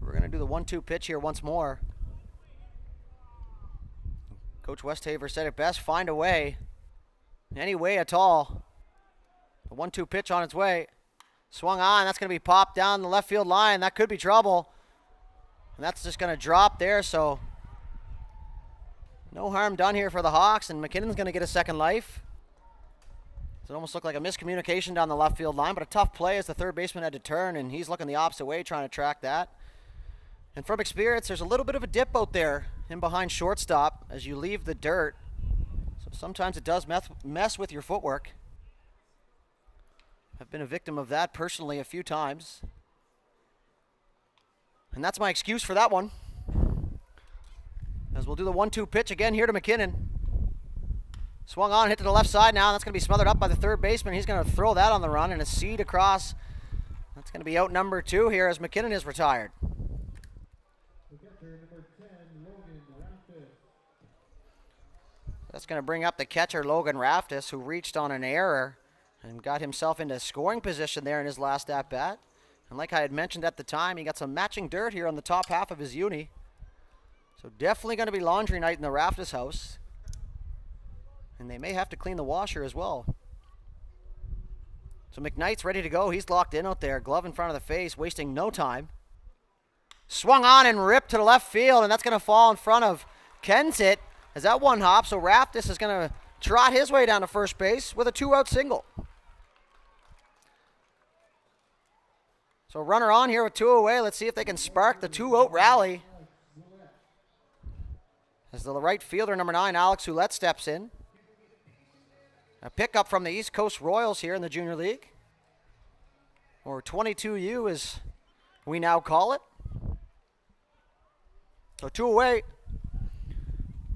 We're going to do the 1-2 pitch here once more. Coach Westhaver said it best, find a way. Any way at all. The 1-2 pitch on its way. Swung on, that's going to be popped down the left field line. That could be trouble. And that's just going to drop there, so no harm done here for the Hawks, and McKinnon's going to get a second life. So it almost looked like a miscommunication down the left field line, but a tough play as the third baseman had to turn, and he's looking the opposite way trying to track that. And from experience, there's a little bit of a dip out there in behind shortstop as you leave the dirt. So sometimes it does mess with your footwork. I've been a victim of that personally a few times. And that's my excuse for that one. As we'll do the 1-2 pitch again here to McKinnon. Swung on, hit to the left side now. That's going to be smothered up by the third baseman. He's going to throw that on the run and a seed across. That's going to be out number 2 here as McKinnon is retired. That's going to bring up the catcher, Logan Raftis, who reached on an error and got himself into scoring position there in his last at-bat. And like I had mentioned at the time, he got some matching dirt here on the top half of his uni. So definitely going to be laundry night in the Raftis house. And they may have to clean the washer as well. So McKnight's ready to go. He's locked in out there. Glove in front of the face, wasting no time. Swung on and ripped to the left field, and that's going to fall in front of Kensett as that one hops. So Raftis is going to trot his way down to first base with a 2-out single. So runner on here with 2 away. Let's see if they can spark the 2-out rally. As the right fielder, number 9, Alex Ouellette, steps in. A pickup from the East Coast Royals here in the Junior League. Or 22U as we now call it. So 2 away.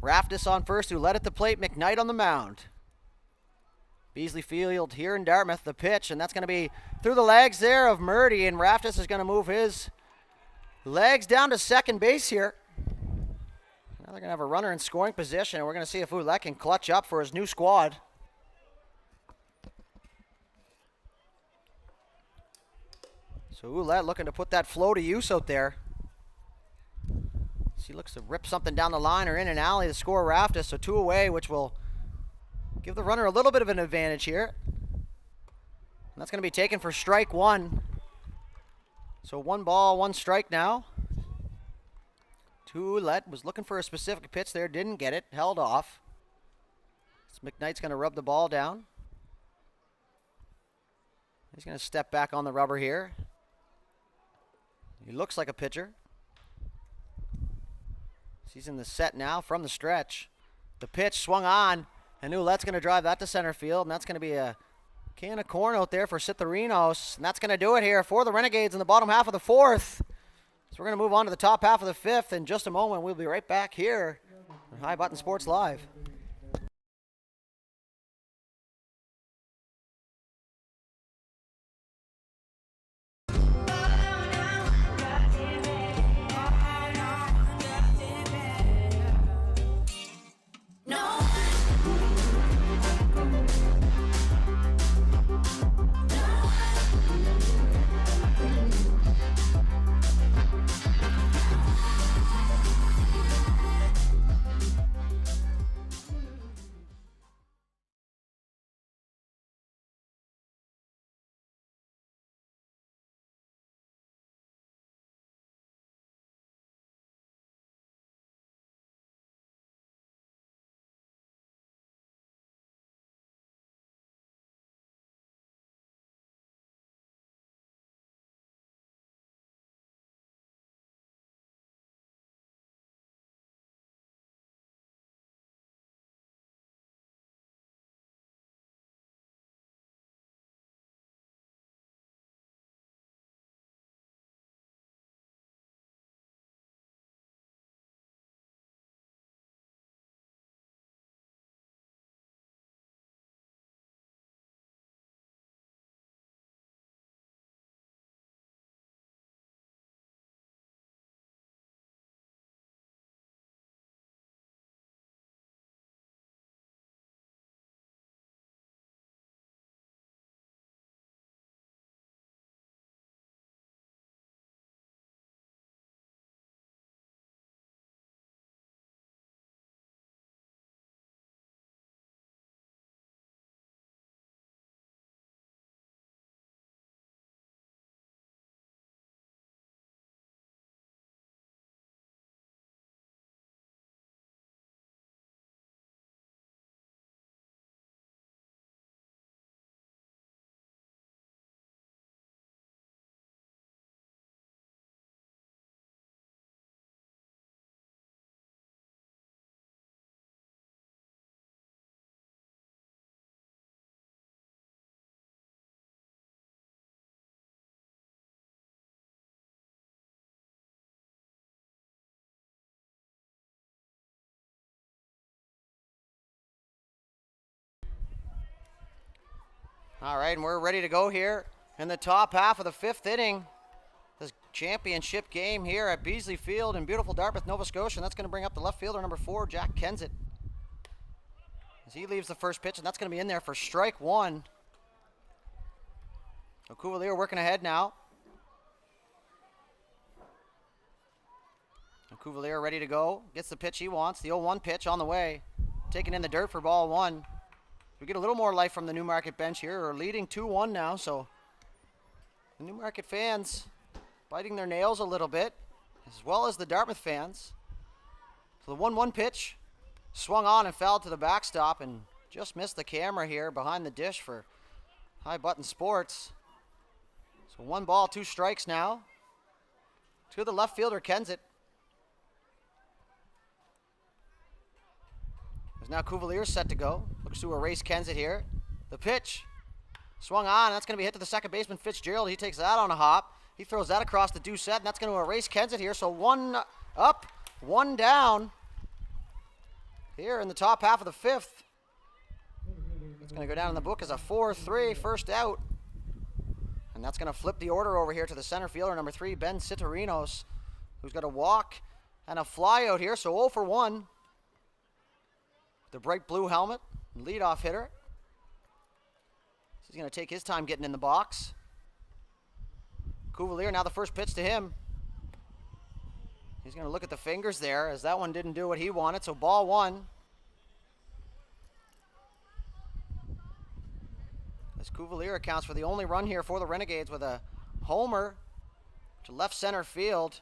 Raftis on first, Ouellette at the plate, McKnight on the mound. Beasley Field here in Dartmouth, the pitch, and that's going to be through the legs there of Murdy, and Raftis is going to move his legs down to second base here. Now they're going to have a runner in scoring position, and we're going to see if Ouellette can clutch up for his new squad. So Ouellette looking to put that flow to use out there. He looks to rip something down the line or in an alley to score Raftis, so 2 away, which will give the runner a little bit of an advantage here. And that's going to be taken for strike 1. So 1 ball, 1 strike now. Ouellette was looking for a specific pitch there, didn't get it, held off. So McKnight's going to rub the ball down. He's going to step back on the rubber here. He looks like a pitcher. He's in the set now from the stretch. The pitch swung on, and Ouellette's going to drive that to center field, and that's going to be a can of corn out there for Citharinos, and that's going to do it here for the Renegades in the bottom half of the 4th. So we're going to move on to the top half of the 5th in just a moment. We'll be right back here on High Button Sports Live. All right, and we're ready to go here in the top half of the 5th inning. This championship game here at Beasley Field in beautiful Dartmouth, Nova Scotia. And that's going to bring up the left fielder, number 4, Jack Kensett. As he leaves the first pitch, and that's going to be in there for strike 1. So Cuvalier working ahead now. And Cuvalier ready to go. Gets the pitch he wants. The 0-1 pitch on the way. Taken in the dirt for ball 1. We get a little more life from the Newmarket bench here. We're leading 2-1 now, so the Newmarket fans biting their nails a little bit, as well as the Dartmouth fans. So the 1-1 pitch swung on and fell to the backstop and just missed the camera here behind the dish for High Button Sports. So 1 ball, 2 strikes now to the left fielder, Kensett. As now Cuvalier set to go. Looks to erase Kensett here. The pitch swung on. That's going to be hit to the second baseman, Fitzgerald. He takes that on a hop. He throws that across the due set, and that's going to erase Kensett here. So 1 up, 1 down here in the top half of the 5th. It's going to go down in the book as a 4-3 first out. And that's going to flip the order over here to the center fielder, number 3, Ben Citerinos, who's got a walk and a fly out here, so 0 for 1. The bright blue helmet, leadoff hitter. He's going to take his time getting in the box. Cuvalier, now the first pitch to him. He's going to look at the fingers there as that one didn't do what he wanted, so ball 1. As Cuvalier accounts for the only run here for the Renegades with a homer to left center field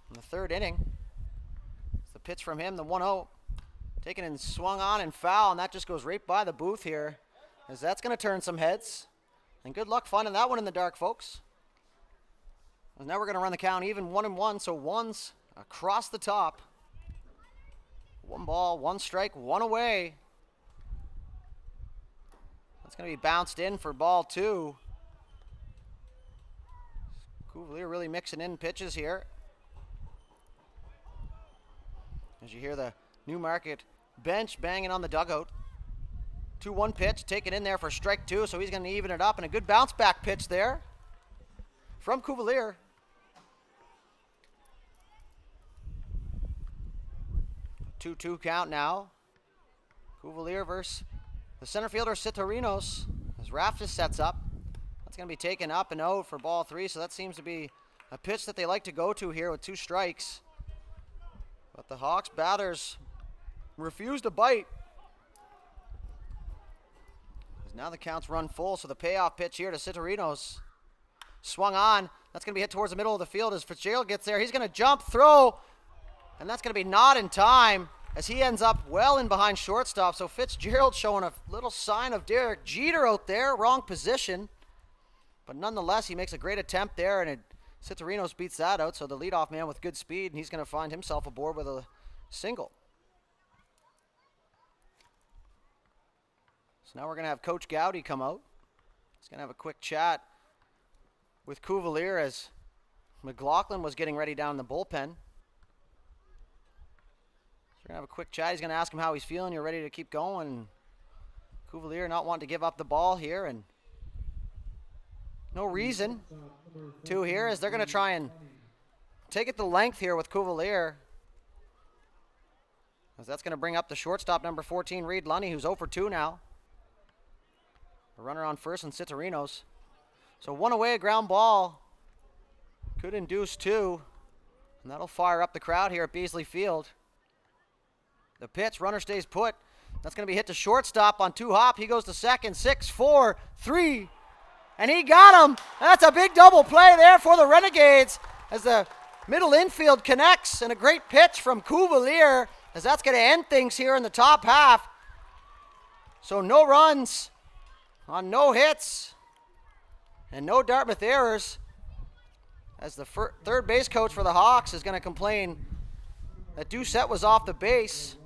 in the third inning. It's the pitch from him, the 1-0. Taken and swung on and foul, and that just goes right by the booth here, as that's going to turn some heads. And good luck finding that one in the dark, folks. And now we're going to run the count even 1-1, so 1's across the top. 1 ball, 1 strike, 1 away. That's going to be bounced in for ball 2. Cuvalier really mixing in pitches here. As you hear the Newmarket bench banging on the dugout. 2-1 pitch, taken in there for strike 2, so he's going to even it up, and a good bounce back pitch there from Cuvalier. 2-2 count now. Cuvalier versus the center fielder Citerinos as Raftis sets up. That's going to be taken up and out for ball 3, so that seems to be a pitch that they like to go to here with 2 strikes. But the Hawks batters refuse to bite. Now the count's run full, so the payoff pitch here to Citerinos. Swung on. That's going to be hit towards the middle of the field as Fitzgerald gets there. He's going to jump, throw, and that's going to be not in time as he ends up well in behind shortstop. So Fitzgerald showing a little sign of Derek Jeter out there. Wrong position. But nonetheless, he makes a great attempt there, and Citerinos beats that out. So the leadoff man with good speed, and he's going to find himself aboard with a single. So now we're going to have Coach Gowdy come out. He's going to have a quick chat with Cuvalier as McLaughlin was getting ready down in the bullpen. So we're going to have a quick chat. He's going to ask him how he's feeling. You're ready to keep going. Cuvalier not wanting to give up the ball here, and no reason to here as they're going to try and take it the length here with Cuvalier. As that's going to bring up the shortstop, number 14, Reed Lunny, who's 0 for 2 now. A runner on first and Citerinos. So 1 away, a ground ball. Could induce 2. And that'll fire up the crowd here at Beasley Field. The pitch, runner stays put. That's going to be hit to shortstop on 2 hop. He goes to second, 6, 4, 3. And he got him. That's a big double play there for the Renegades as the middle infield connects. And a great pitch from Cuvalier as that's going to end things here in the top half. So no runs on no hits and no Dartmouth errors as the third base coach for the Hawks is going to complain that Doucette was off the base.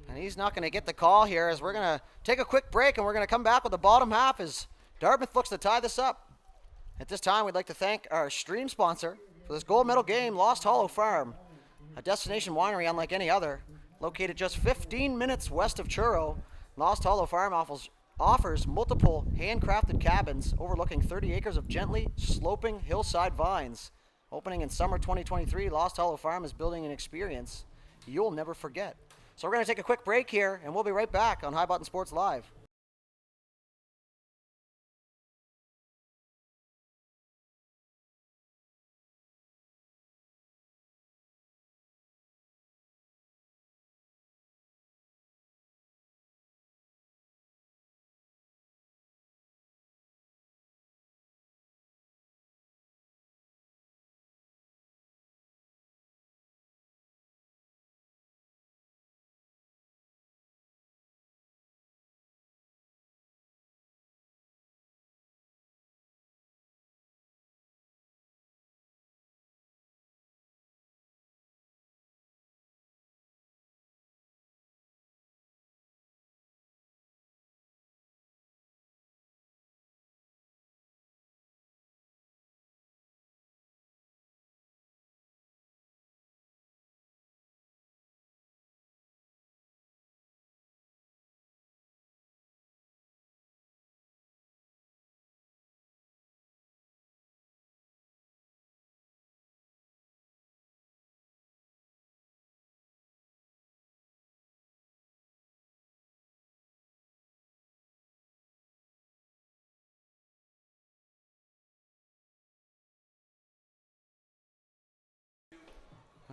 And he's not going to get the call here as we're going to take a quick break and we're going to come back with the bottom half as Dartmouth looks to tie this up. At this time, we'd like to thank our stream sponsor for this gold medal game, Lost Hollow Farm, a destination winery unlike any other, located just 15 minutes west of Truro. Lost Hollow Farm offers multiple handcrafted cabins overlooking 30 acres of gently sloping hillside vines. Opening in summer 2023, Lost Hollow Farm is building an experience you'll never forget. So we're going to take a quick break here, and we'll be right back on High Button Sports Live.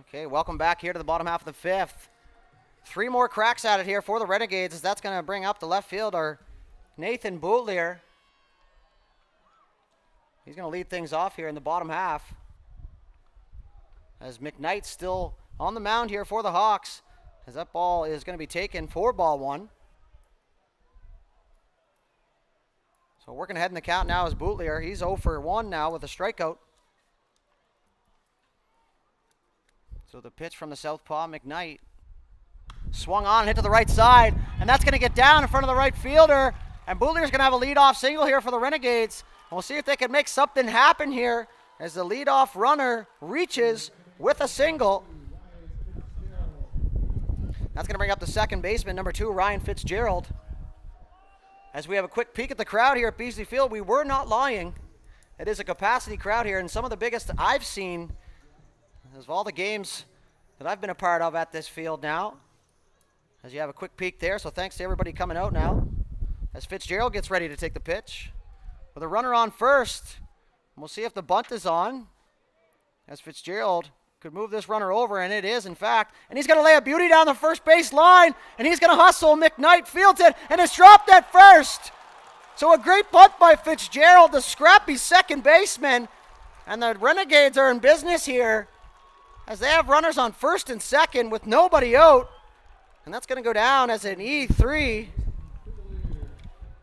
Okay, welcome back here to the bottom half of the fifth. 3 more cracks at it here for the Renegades, as that's going to bring up the left fielder, Nathan Boutlier. He's going to lead things off here in the bottom half, as McKnight's still on the mound here for the Hawks, as that ball is going to be taken for ball 1. So working ahead in the count now is Boutlier. He's 0 for 1 now with a strikeout. So the pitch from the southpaw, McKnight. Swung on and hit to the right side, and that's going to get down in front of the right fielder. And Boutlier's going to have a leadoff single here for the Renegades. And we'll see if they can make something happen here as the leadoff runner reaches with a single. That's going to bring up the second baseman, number 2, Ryan Fitzgerald. As we have a quick peek at the crowd here at Beasley Field, we were not lying. It is a capacity crowd here, and some of the biggest I've seen of all the games that I've been a part of at this field now. As you have a quick peek there, so thanks to everybody coming out now. As Fitzgerald gets ready to take the pitch. With a runner on first, we'll see if the bunt is on. As Fitzgerald could move this runner over, and it is, in fact. And he's going to lay a beauty down the first base line, and he's going to hustle. McKnight fields it, and it's dropped at first. So a great bunt by Fitzgerald, the scrappy second baseman. And the Renegades are in business here, as they have runners on first and second with nobody out. And that's going to go down as an E3,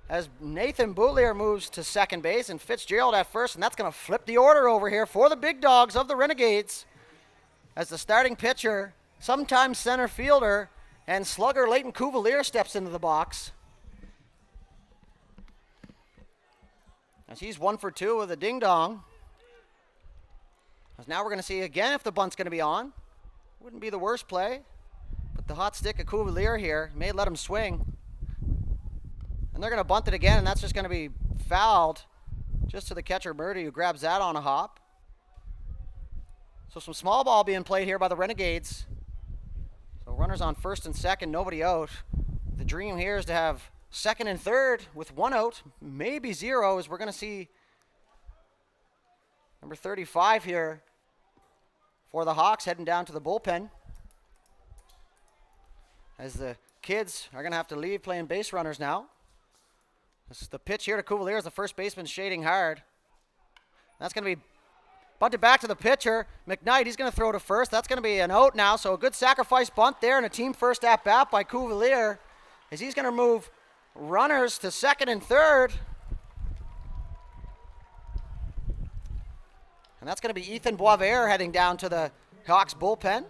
as Nathan Boutlier moves to second base and Fitzgerald at first, and that's going to flip the order over here for the big dogs of the Renegades, as the starting pitcher, sometimes center fielder, and slugger Leighton Cuvalier steps into the box. As he's 1 for 2 with a ding-dong. As now we're going to see again if the bunt's going to be on. Wouldn't be the worst play. But the hot stick of Cuvalier here may let him swing. And they're going to bunt it again, and that's just going to be fouled just to the catcher, Murdy, who grabs that on a hop. So some small ball being played here by the Renegades. So runners on first and second, nobody out. The dream here is to have second and third with 1 out, maybe 0, as we're going to see number 35 here for the Hawks heading down to the bullpen, as the kids are going to have to leave playing base runners now. This is the pitch here to Cuvalier as the first baseman shading hard. That's going to be bunted back to the pitcher. McKnight, he's going to throw to first. That's going to be an out now, so a good sacrifice bunt there and a team first at bat by Cuvalier, as he's going to move runners to second and third. And that's going to be Ethan Boisvert heading down to the Hawks bullpen.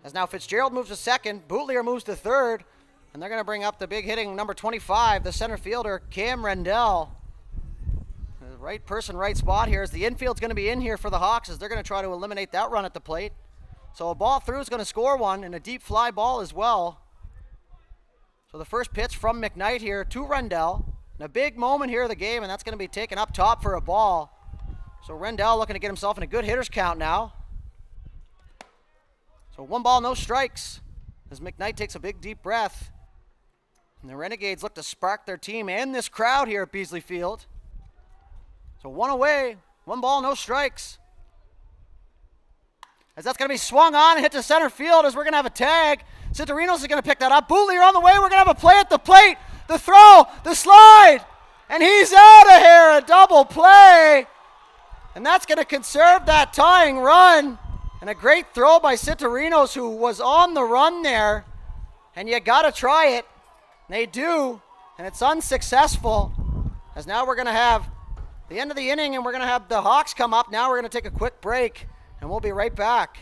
As now Fitzgerald moves to second, Boutlier moves to third, and they're going to bring up the big hitting number 25, the center fielder, Cam Rendell. The right person, right spot here, as the infield's going to be in here for the Hawks, as they're going to try to eliminate that run at the plate. So a ball through is going to score one, and a deep fly ball as well. So the first pitch from McKnight here to Rendell. And a big moment here of the game, and that's going to be taken up top for a ball. So Rendell looking to get himself in a good hitter's count now. So 1 ball, no strikes, as McKnight takes a big deep breath. And the Renegades look to spark their team and this crowd here at Beasley Field. So 1 away, 1 ball, no strikes. As that's going to be swung on and hit to center field, as we're going to have a tag. Citorinos is going to pick that up. Boutlier on the way. We're going to have a play at the plate. The throw, the slide, and he's out of here. A double play. And that's going to conserve that tying run. And a great throw by Citorinos, who was on the run there. And you got to try it. And they do. And it's unsuccessful. As now we're going to have the end of the inning, and we're going to have the Hawks come up. Now we're going to take a quick break, and we'll be right back.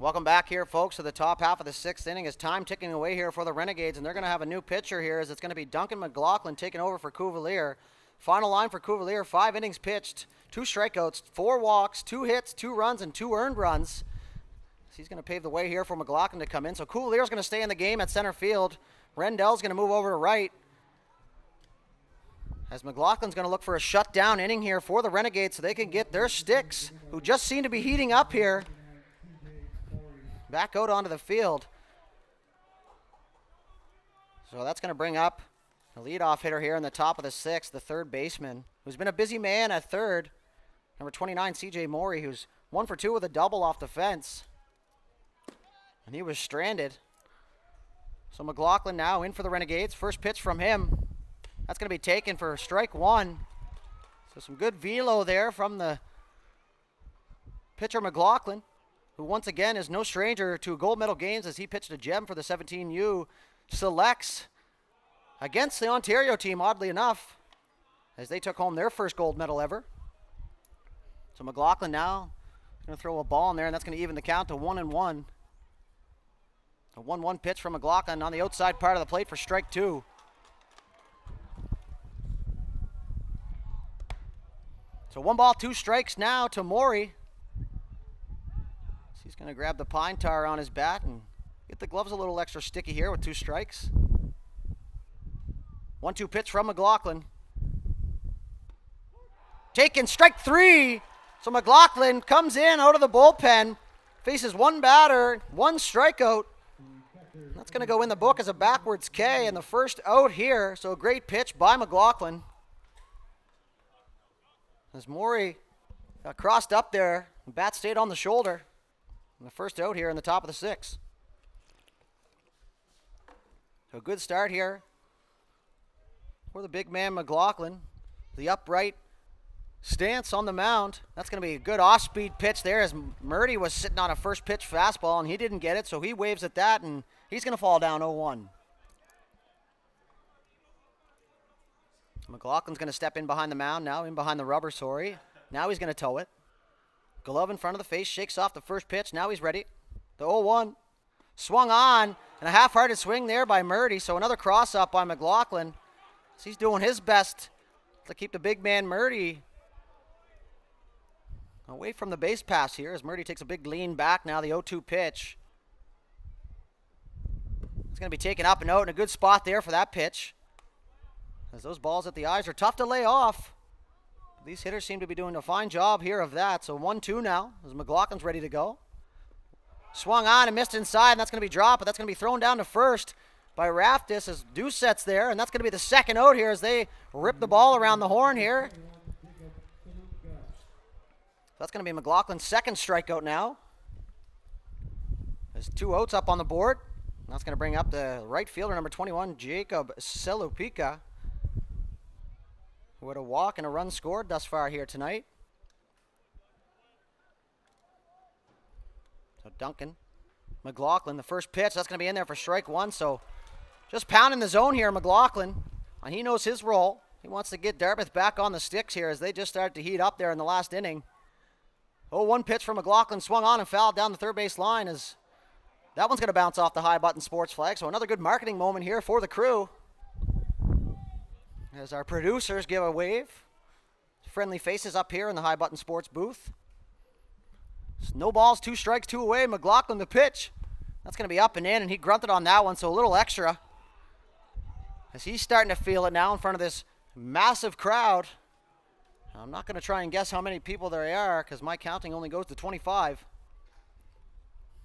Welcome back here, folks, to the top half of the 6th inning. As time ticking away here for the Renegades, and they're going to have a new pitcher here as it's going to be Duncan McLaughlin taking over for Cuvalier. Final line for Cuvalier, 5 innings pitched, 2 strikeouts, 4 walks, 2 hits, 2 runs, and 2 earned runs. So he's going to pave the way here for McLaughlin to come in. So Cuvalier's going to stay in the game at center field. Rendell's going to move over to right. As McLaughlin's going to look for a shutdown inning here for the Renegades so they can get their sticks, who just seem to be heating up here, back out onto the field. So that's going to bring up the leadoff hitter here in the top of the 6th, the third baseman, who's been a busy man at third. Number 29, C.J. Morey, who's 1 for 2 with a double off the fence. And he was stranded. So McLaughlin now in for the Renegades. First pitch from him. That's going to be taken for strike 1. So some good velo there from the pitcher McLaughlin, who once again is no stranger to gold medal games as he pitched a gem for the 17U selects against the Ontario team, oddly enough, as they took home their first gold medal ever. So McLaughlin now going to throw a ball in there, and that's going to even the count to 1-1. A 1-1 pitch from McLaughlin on the outside part of the plate for strike 2. So 1 ball, 2 strikes now to Morey. He's going to grab the pine tar on his bat and get the gloves a little extra sticky here with 2 strikes. 1-2 pitch from McLaughlin. Taken, strike 3. So McLaughlin comes in out of the bullpen, faces 1 batter, 1 strikeout. That's going to go in the book as a backwards K and the first out here. So a great pitch by McLaughlin. As Morey got crossed up there, the bat stayed on the shoulder. And the first out here in the top of the 6th. So a good start here for the big man McLaughlin. The upright stance on the mound. That's going to be a good off-speed pitch there as Murdy was sitting on a first pitch fastball and he didn't get it, so he waves at that and he's going to fall down 0-1. McLaughlin's going to step in behind the mound now, in behind the rubber, sorry. Now he's going to tow it. Glove in front of the face, shakes off the first pitch. Now he's ready. The 0-1. Swung on, and a half-hearted swing there by Murdy. So another cross-up by McLaughlin. So he's doing his best to keep the big man Murdy away from the base pass here as Murdy takes a big lean back now, the 0-2 pitch. It's going to be taken up and out in a good spot there for that pitch. As those balls at the eyes are tough to lay off. These hitters seem to be doing a fine job here of that. So 1-2 now as McLaughlin's ready to go. Swung on and missed inside, and that's going to be dropped, but that's going to be thrown down to first by Raftis as Doucette's there, and that's going to be the second out here as they rip the ball around the horn here. So that's going to be McLaughlin's second strikeout now. There's 2 outs up on the board. And that's going to bring up the right fielder, number 21, Jacob Selupika, who had a walk and a run scored thus far here tonight. So Duncan McLaughlin, the first pitch, that's going to be in there for strike 1. So just pounding the zone here, McLaughlin. And he knows his role. He wants to get Dartmouth back on the sticks here as they just started to heat up there in the last inning. 0-1 pitch from McLaughlin, swung on and fouled down the third base line as that one's going to bounce off the high button sports flag. So another good marketing moment here for the crew. As our producers give a wave. Friendly faces up here in the high button sports booth. No balls, 2 strikes, 2 away. McLaughlin the pitch. That's going to be up and in, and he grunted on that one, so a little extra. As he's starting to feel it now in front of this massive crowd. I'm not going to try and guess how many people there are because my counting only goes to 25.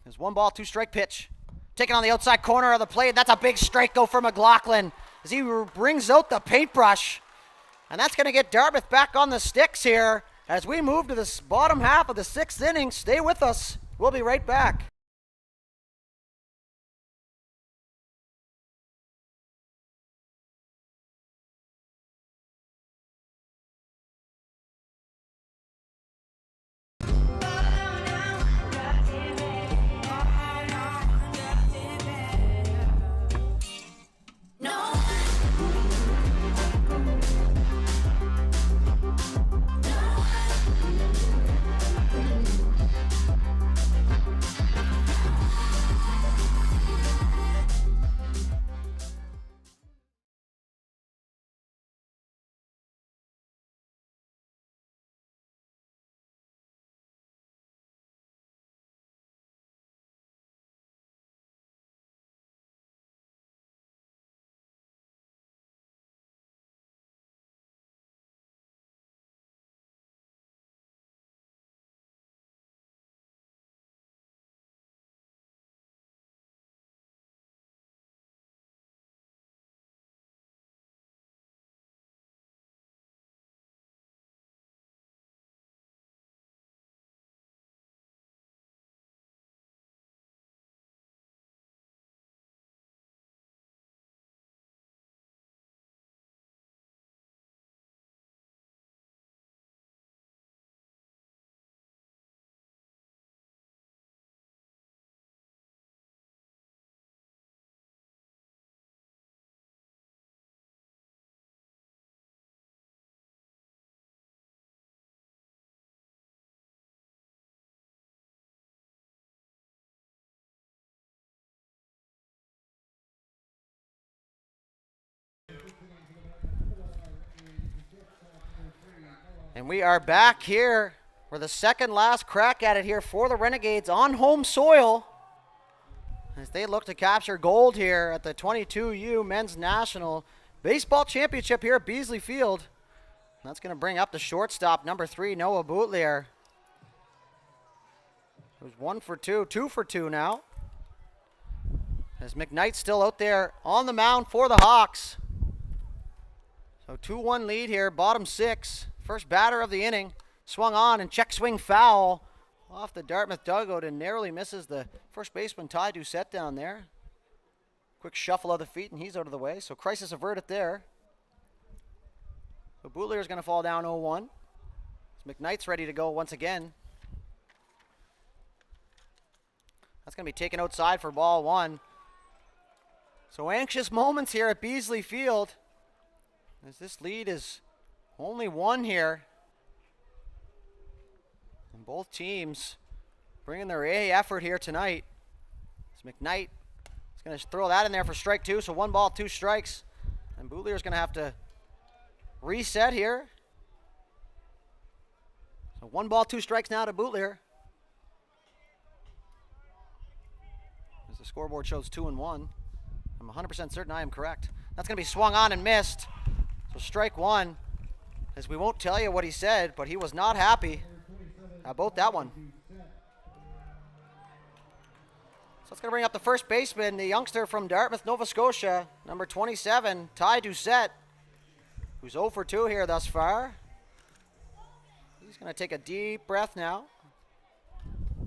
There's 1 ball, 2 strike pitch. Taken on the outside corner of the plate. That's a big strike go for McLaughlin as he brings out the paintbrush. And that's going to get Dartmouth back on the sticks here as we move to this bottom half of the 6th inning. Stay with us. We'll be right back. And we are back here for the second last crack at it here for the Renegades on home soil as they look to capture gold here at the 22U Men's National Baseball Championship here at Beasley Field. That's going to bring up the shortstop, number 3, Noah Boutlier. Who's 1 for 2, 2 for 2 now. As McKnight's still out there on the mound for the Hawks. So 2-1 lead here, bottom 6. First batter of the inning. Swung on and check swing foul off the Dartmouth dugout and narrowly misses the first baseman Ty Doucette down there. Quick shuffle of the feet and he's out of the way. So crisis averted there. So Boutlier is going to fall down 0-1. McKnight's ready to go once again. That's going to be taken outside for ball 1. So anxious moments here at Beasley Field as this lead is only 1 here. And both teams bringing their A effort here tonight. As McKnight is going to throw that in there for strike 2. So 1 ball, 2 strikes. And Boutlier is going to have to reset here. So 1 ball, 2 strikes now to Boutlier. As the scoreboard shows 2-1. I'm 100% certain I am correct. That's going to be swung on and missed. So strike 1. As we won't tell you what he said, but he was not happy about that one. So it's going to bring up the first baseman, the youngster from Dartmouth, Nova Scotia, number 27, Ty Doucette, who's 0 for 2 here thus far. He's going to take a deep breath now.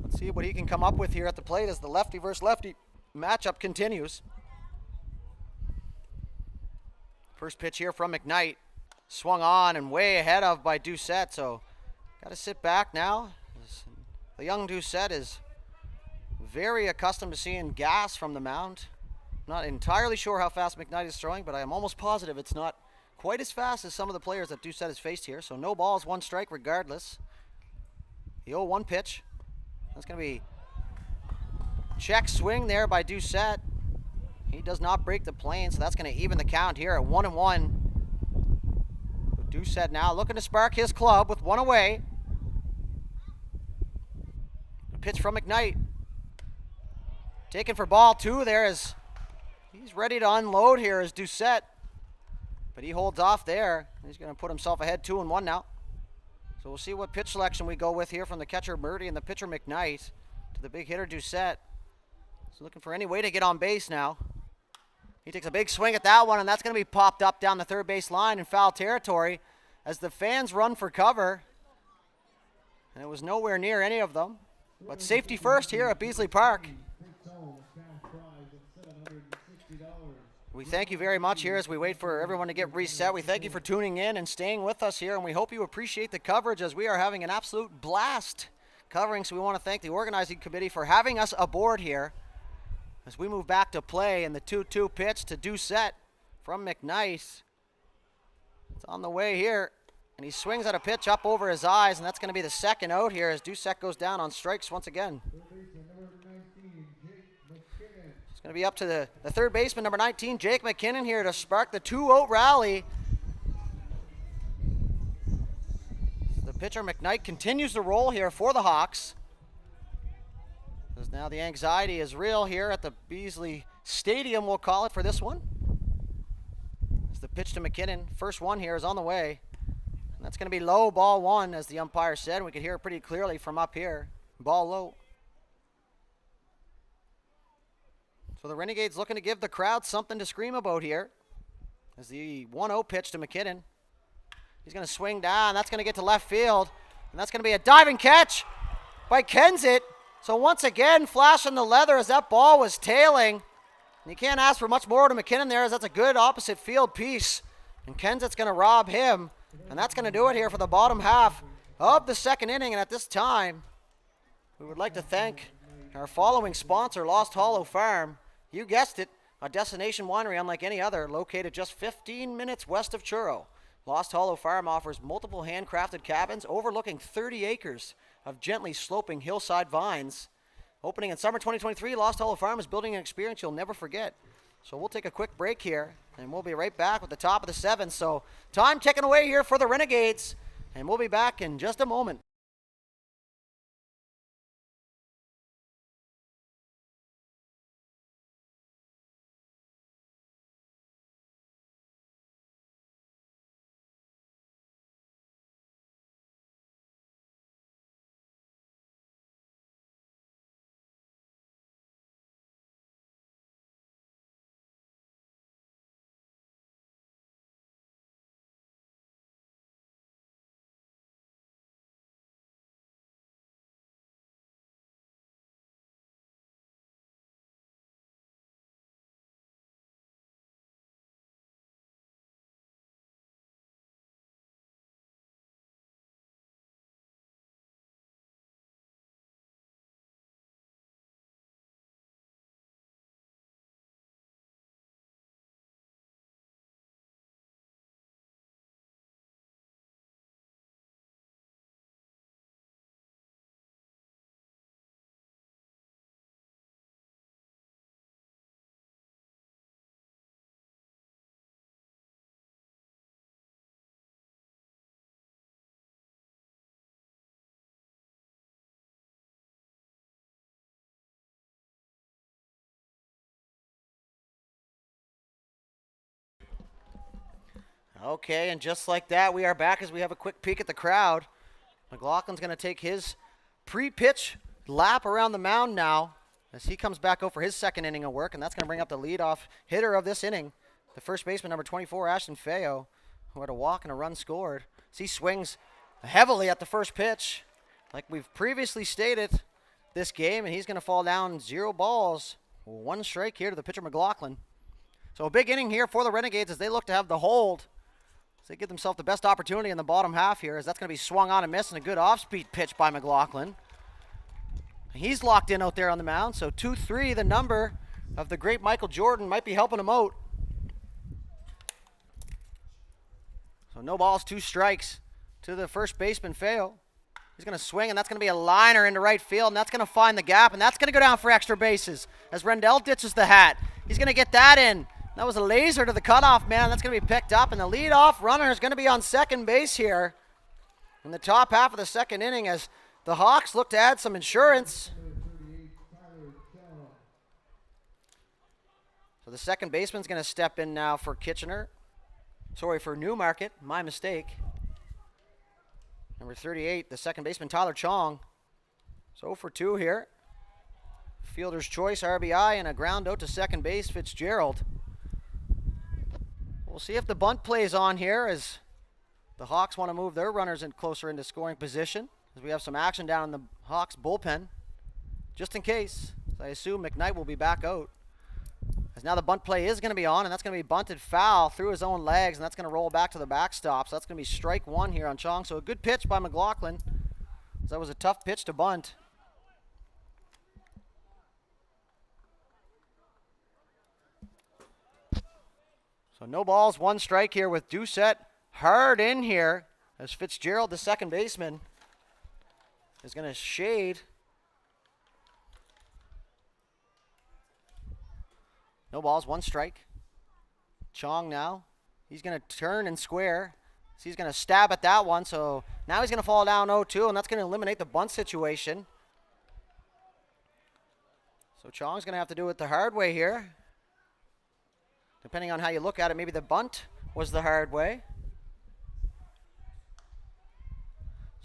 Let's see what he can come up with here at the plate as the lefty versus lefty matchup continues. First pitch here from McKnight. Swung on and way ahead of by Doucette, so got to sit back now. The young Doucette is very accustomed to seeing gas from the mound. Not entirely sure how fast McKnight is throwing, but I am almost positive it's not quite as fast as some of the players that Doucette has faced here. So no balls, 1 strike regardless. The 0-1 pitch. That's going to be check swing there by Doucette. He does not break the plane, so that's going to even the count here at 1-1. Doucette now looking to spark his club with 1 away. A pitch from McKnight. Taken for ball 2 there as he's ready to unload here as Doucette. But he holds off there. He's going to put himself ahead 2-1 now. So we'll see what pitch selection we go with here from the catcher Murdy and the pitcher McKnight to the big hitter Doucette. He's looking for any way to get on base now. He takes a big swing at that one, and that's going to be popped up down the third base line in foul territory as the fans run for cover. And it was nowhere near any of them. But safety first here at Beasley Park. We thank you very much here as we wait for everyone to get reset. We thank you for tuning in and staying with us here, and we hope you appreciate the coverage as we are having an absolute blast covering. So we want to thank the organizing committee for having us aboard here. As we move back to play and the 2-2 pitch to Doucette from McKnight. It's on the way here. And he swings at a pitch up over his eyes, and that's going to be the second out here as Doucette goes down on strikes once again. It's going to be up to the third baseman, number 19, Jake McKinnon here to spark the 2-out rally. The pitcher McKnight continues to roll here for the Hawks. As now the anxiety is real here at the Beasley Stadium, we'll call it, for this one. As the pitch to McKinnon, first one here is on the way. And that's going to be low, ball 1, as the umpire said. We could hear it pretty clearly from up here. Ball low. So the Renegades looking to give the crowd something to scream about here. As the 1-0 pitch to McKinnon. He's going to swing down. That's going to get to left field. And that's going to be a diving catch by Kensett. So once again, flashing the leather as that ball was tailing. And you can't ask for much more to McKinnon there, as that's a good opposite field piece. And Kensett's going to rob him. And that's going to do it here for the bottom half of the second inning. And at this time, we would like to thank our following sponsor, Lost Hollow Farm. You guessed it, a destination winery unlike any other, located just 15 minutes west of Truro. Lost Hollow Farm offers multiple handcrafted cabins overlooking 30 acres of gently sloping hillside vines. Opening in summer 2023, Lost Hollow Farm is building an experience you'll never forget. So we'll take a quick break here, and we'll be right back with the top of the 7th. So time ticking away here for the Renegades. And we'll be back in just a moment. Okay, and just like that, we are back as we have a quick peek at the crowd. McLaughlin's going to take his pre-pitch lap around the mound now as he comes back out for his second inning of work, and that's going to bring up the leadoff hitter of this inning, the first baseman, number 24, Ashton Feo, who had a walk and a run scored. As he swings heavily at the first pitch, like we've previously stated this game, and he's going to fall down 0 balls. 1 strike here to the pitcher, McLaughlin. So a big inning here for the Renegades as they look to have the hold. So they give themselves the best opportunity in the bottom half here, as that's going to be swung on and missed, and a good off-speed pitch by McLaughlin. He's locked in out there on the mound, so 2-3, the number of the great Michael Jordan, might be helping him out. So no balls, 2 strikes to the first baseman, Feo. He's going to swing, and that's going to be a liner into right field, and that's going to find the gap, and that's going to go down for extra bases as Rendell ditches the hat. He's going to get that in. That was a laser to the cutoff man. That's going to be picked up, and the leadoff runner is going to be on second base here in the top half of the second inning as the Hawks look to add some insurance. So the second baseman's going to step in now for Kitchener. Sorry, for Newmarket. My mistake. Number 38, the second baseman, Tyler Chong. So for 2 here. Fielder's choice, RBI, and a ground out to second base, Fitzgerald. We'll see if the bunt plays on here as the Hawks want to move their runners in closer into scoring position, as we have some action down in the Hawks bullpen, just in case. I assume McKnight will be back out. As now the bunt play is going to be on, and that's going to be bunted foul through his own legs, and that's going to roll back to the backstop. So that's going to be strike 1 here on Chong. So a good pitch by McLaughlin. That was a tough pitch to bunt. So no balls, 1 strike here with Doucette hard in here as Fitzgerald, the second baseman, is going to shade. No balls, 1 strike. Chong now. He's going to turn and square. So he's going to stab at that one. So now he's going to fall down 0-2, and that's going to eliminate the bunt situation. So Chong's going to have to do it the hard way here. Depending on how you look at it, maybe the bunt was the hard way.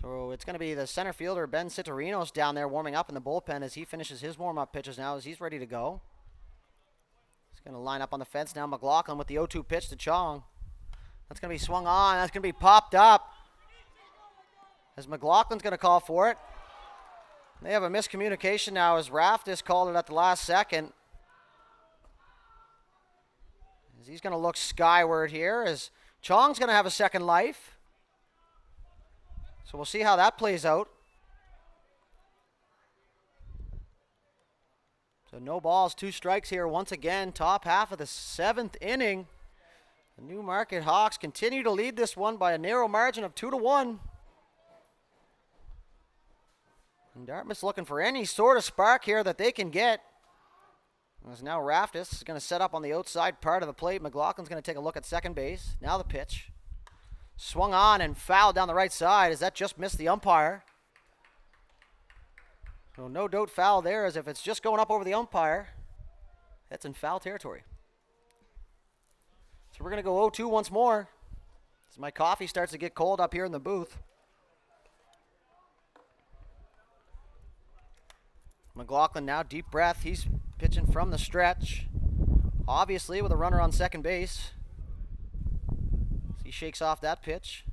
So it's going to be the center fielder, Ben Citorinos, down there warming up in the bullpen as he finishes his warm-up pitches now as he's ready to go. He's going to line up on the fence now. McLaughlin with the 0-2 pitch to Chong. That's going to be swung on. That's going to be popped up as McLaughlin's going to call for it. They have a miscommunication now as Raftis called it at the last second. He's going to look skyward here as Chong's going to have a second life. So we'll see how that plays out. So no balls, 2 strikes here once again. Top half of the 7th inning. The Newmarket Hawks continue to lead this one by a narrow margin of 2-1. And Dartmouth's looking for any sort of spark here that they can get. As now Raftis is going to set up on the outside part of the plate. McLaughlin's going to take a look at second base. Now the pitch. Swung on and fouled down the right side as that just missed the umpire. So no doubt foul there, as if it's just going up over the umpire, that's in foul territory. So we're going to go 0-2 once more as my coffee starts to get cold up here in the booth. McLaughlin now, deep breath. He's pitching from the stretch, obviously with a runner on second base. He shakes off that pitch.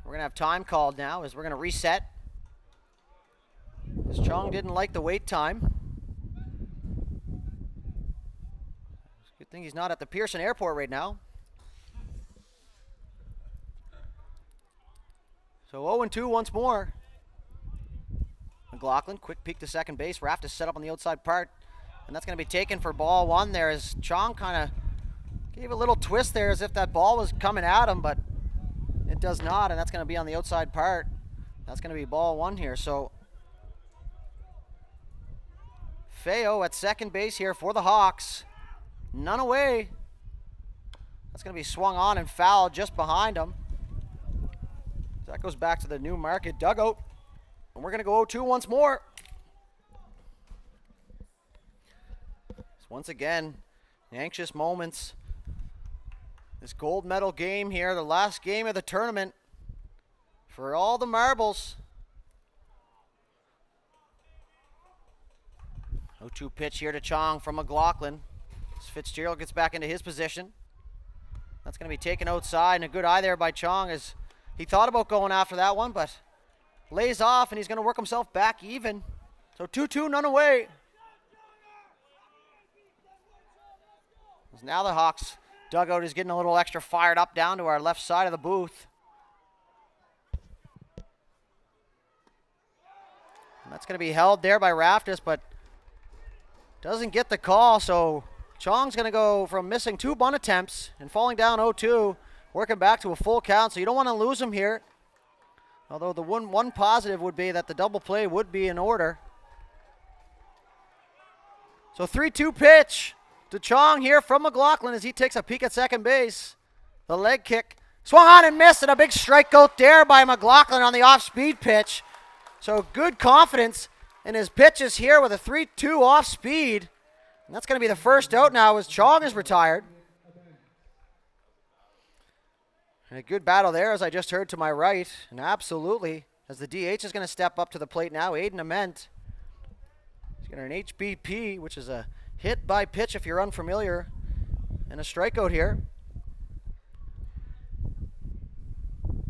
We're going to have time called now as we're going to reset. As Chong didn't like the wait time. Good thing he's not at the Pearson Airport right now. So 0-2 once more. McLaughlin, quick peek to second base. Raft is set up on the outside part. And that's going to be taken for ball one there as Chong kind of gave a little twist there as if that ball was coming at him, but it does not, and that's going to be on the outside part. That's going to be ball one here. So Feo at second base here for the Hawks. None away. That's going to be swung on and fouled just behind him. That goes back to the Newmarket dugout. And we're going to go 0-2 once more. So once again, anxious moments. This gold medal game here, the last game of the tournament for all the marbles. 0-2 pitch here to Chong from McLaughlin. As Fitzgerald gets back into his position. That's going to be taken outside, and a good eye there by Chong as he thought about going after that one, but lays off, and he's going to work himself back even. So 2-2, none away. Now the Hawks dugout is getting a little extra fired up down to our left side of the booth. And that's going to be held there by Raftis, but doesn't get the call. So Chong's going to go from missing 2 bunt attempts and falling down 0-2, working back to a full count. So you don't want to lose him here. Although the one positive would be that the double play would be in order. So 3-2 pitch to Chong here from McLaughlin as he takes a peek at second base. The leg kick. Swung on and missed, and a big strikeout there by McLaughlin on the off-speed pitch. So good confidence in his pitches here with a 3-2 off-speed. And that's going to be the first out now as Chong is retired. And a good battle there, as I just heard to my right. And absolutely, as the DH is going to step up to the plate now, Aiden Ament. He's got an HBP, which is a hit by pitch if you're unfamiliar, and a strikeout here.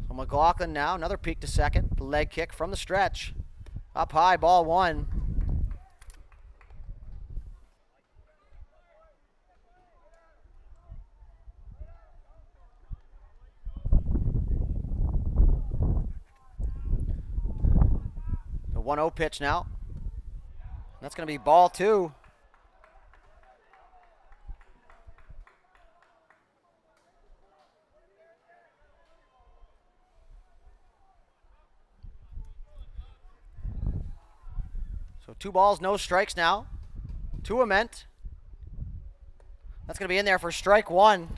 So McLaughlin now, another peek to second. The leg kick from the stretch. Up high, ball one. The 1-0 pitch now. That's going to be ball two. So 2 balls, no strikes now. To Ament. That's going to be in there for strike one.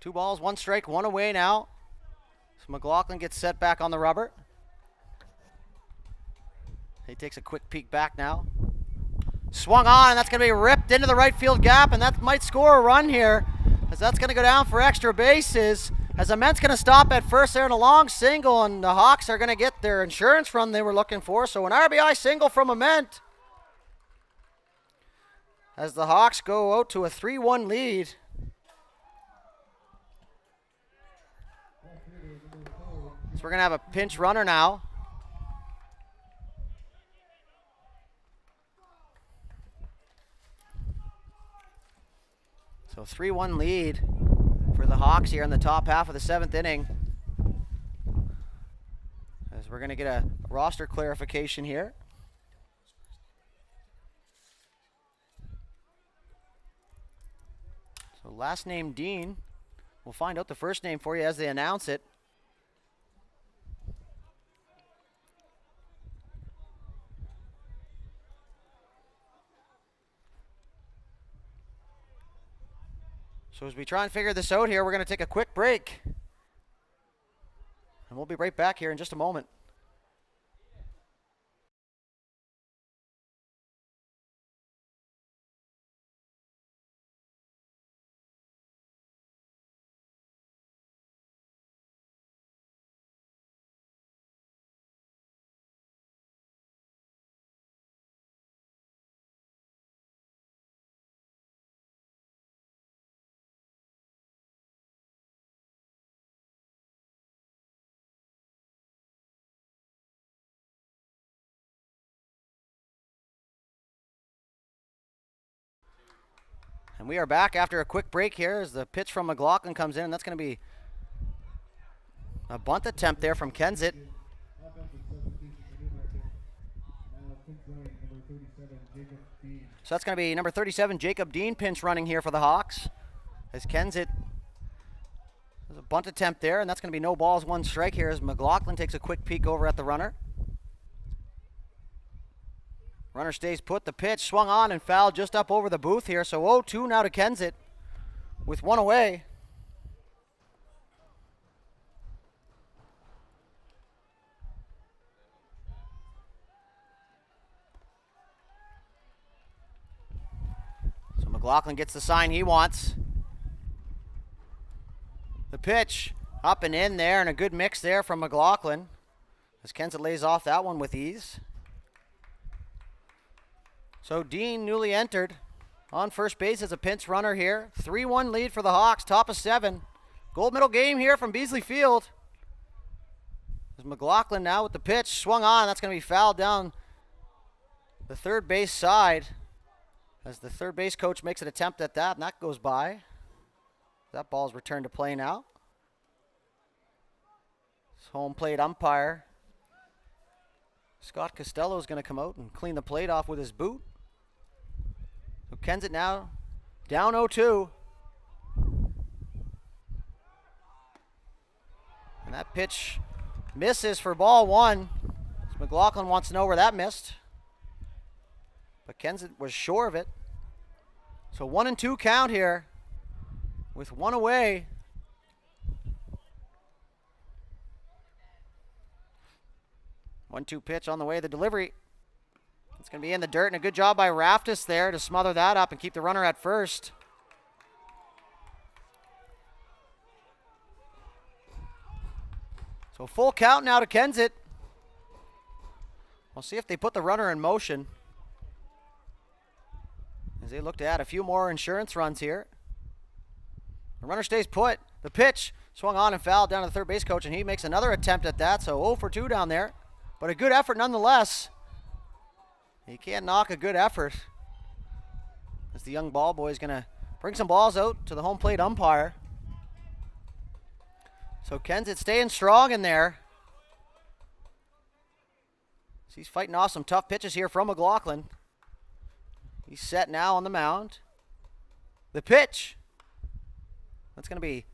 Two balls, 1 strike, 1 away now. So McLaughlin gets set back on the rubber. He takes a quick peek back now. Swung on, and that's going to be ripped into the right field gap, and that might score a run here, as that's going to go down for extra bases. As Ament's going to stop at first there in a long single, and the Hawks are going to get their insurance run they were looking for. So an RBI single from Ament, as the Hawks go out to a 3-1 lead. So we're going to have a pinch runner now. So 3-1 lead for the Hawks here in the top half of the 7th inning. As we're going to get a roster clarification here. So last name Dean. We'll find out the first name for you as they announce it. So as we try and figure this out here, we're going to take a quick break. And we'll be right back here in just a moment. And we are back after a quick break here as the pitch from McLaughlin comes in, and that's going to be a bunt attempt there from Kensett. So that's going to be number 37, Jacob Dean, pinch running here for the Hawks. As Kensett, there's a bunt attempt there, and that's going to be no balls, one strike here as McLaughlin takes a quick peek over at the runner. Runner stays put. The pitch swung on and fouled just up over the booth here. So 0-2 now to Kensett with one away. So McLaughlin gets the sign he wants. The pitch up and in there, and a good mix there from McLaughlin as Kensett lays off that one with ease. So Dean, newly entered, on first base as a pinch runner here. 3-1 lead for the Hawks, top of 7. Gold medal game here from Beasley Field. There's McLaughlin now with the pitch. Swung on, that's going to be fouled down the third base side as the third base coach makes an attempt at that, and that goes by. That ball's returned to play now. This home plate umpire, Scott Costello, is going to come out and clean the plate off with his boot. So Kensett now down 0-2. And that pitch misses for ball 1. McLaughlin wants to know where that missed. But Kensett was sure of it. So 1-2 count here with one away. One-two pitch on the way, the delivery. It's going to be in the dirt, and a good job by Raftis there to smother that up and keep the runner at first. So full count now to Kensett. We'll see if they put the runner in motion as they look to add a few more insurance runs here. The runner stays put. The pitch swung on and fouled down to the third base coach, and he makes another attempt at that. So 0-2 down there. But a good effort nonetheless. You can't knock a good effort. As the young ball boy is going to bring some balls out to the home plate umpire. So Kensett staying strong in there. He's fighting off some tough pitches here from McLaughlin. He's set now on the mound. The pitch. That's going to be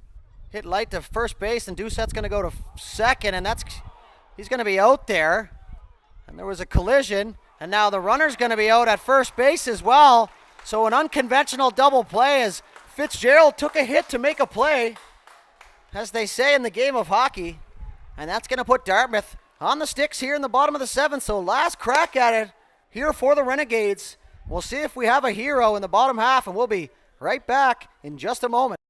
hit light to first base, and Doucette's going to go to second, and he's going to be out there. And there was a collision, and now the runner's going to be out at first base as well. So an unconventional double play as Fitzgerald took a hit to make a play, as they say in the game of hockey. And that's going to put Dartmouth on the sticks here in the bottom of the 7th. So last crack at it here for the Renegades. We'll see if we have a hero in the bottom half, and we'll be right back in just a moment.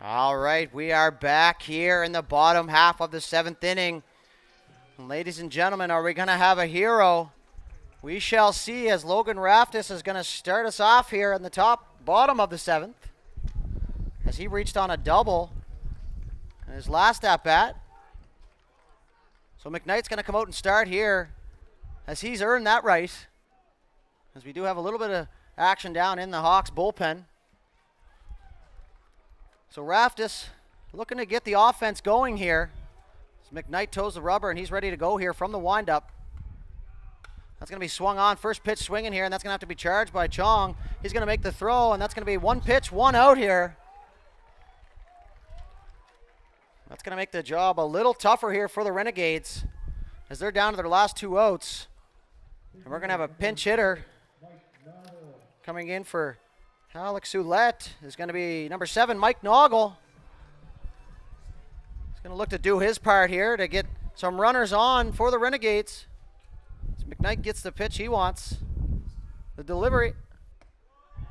All right, we are back here in the bottom half of the 7th inning. Ladies and gentlemen, are we going to have a hero? We shall see, as Logan Raftis is going to start us off here in the bottom of the 7th, as he reached on a double in his last at-bat. So McKnight's going to come out and start here, as he's earned that right, as we do have a little bit of action down in the Hawks bullpen. So Raftis looking to get the offense going here. As McKnight toes the rubber, and he's ready to go here from the windup. That's going to be swung on. First pitch swinging here, and that's going to have to be charged by Chong. He's going to make the throw, and that's going to be 1 pitch, 1 out here. That's going to make the job a little tougher here for the Renegades, as they're down to their last 2 outs. And we're going to have a pinch hitter coming in for Alex Soulette. Is going to be number 7, Mike Noggle. He's going to look to do his part here to get some runners on for the Renegades. As McKnight gets the pitch he wants. The delivery.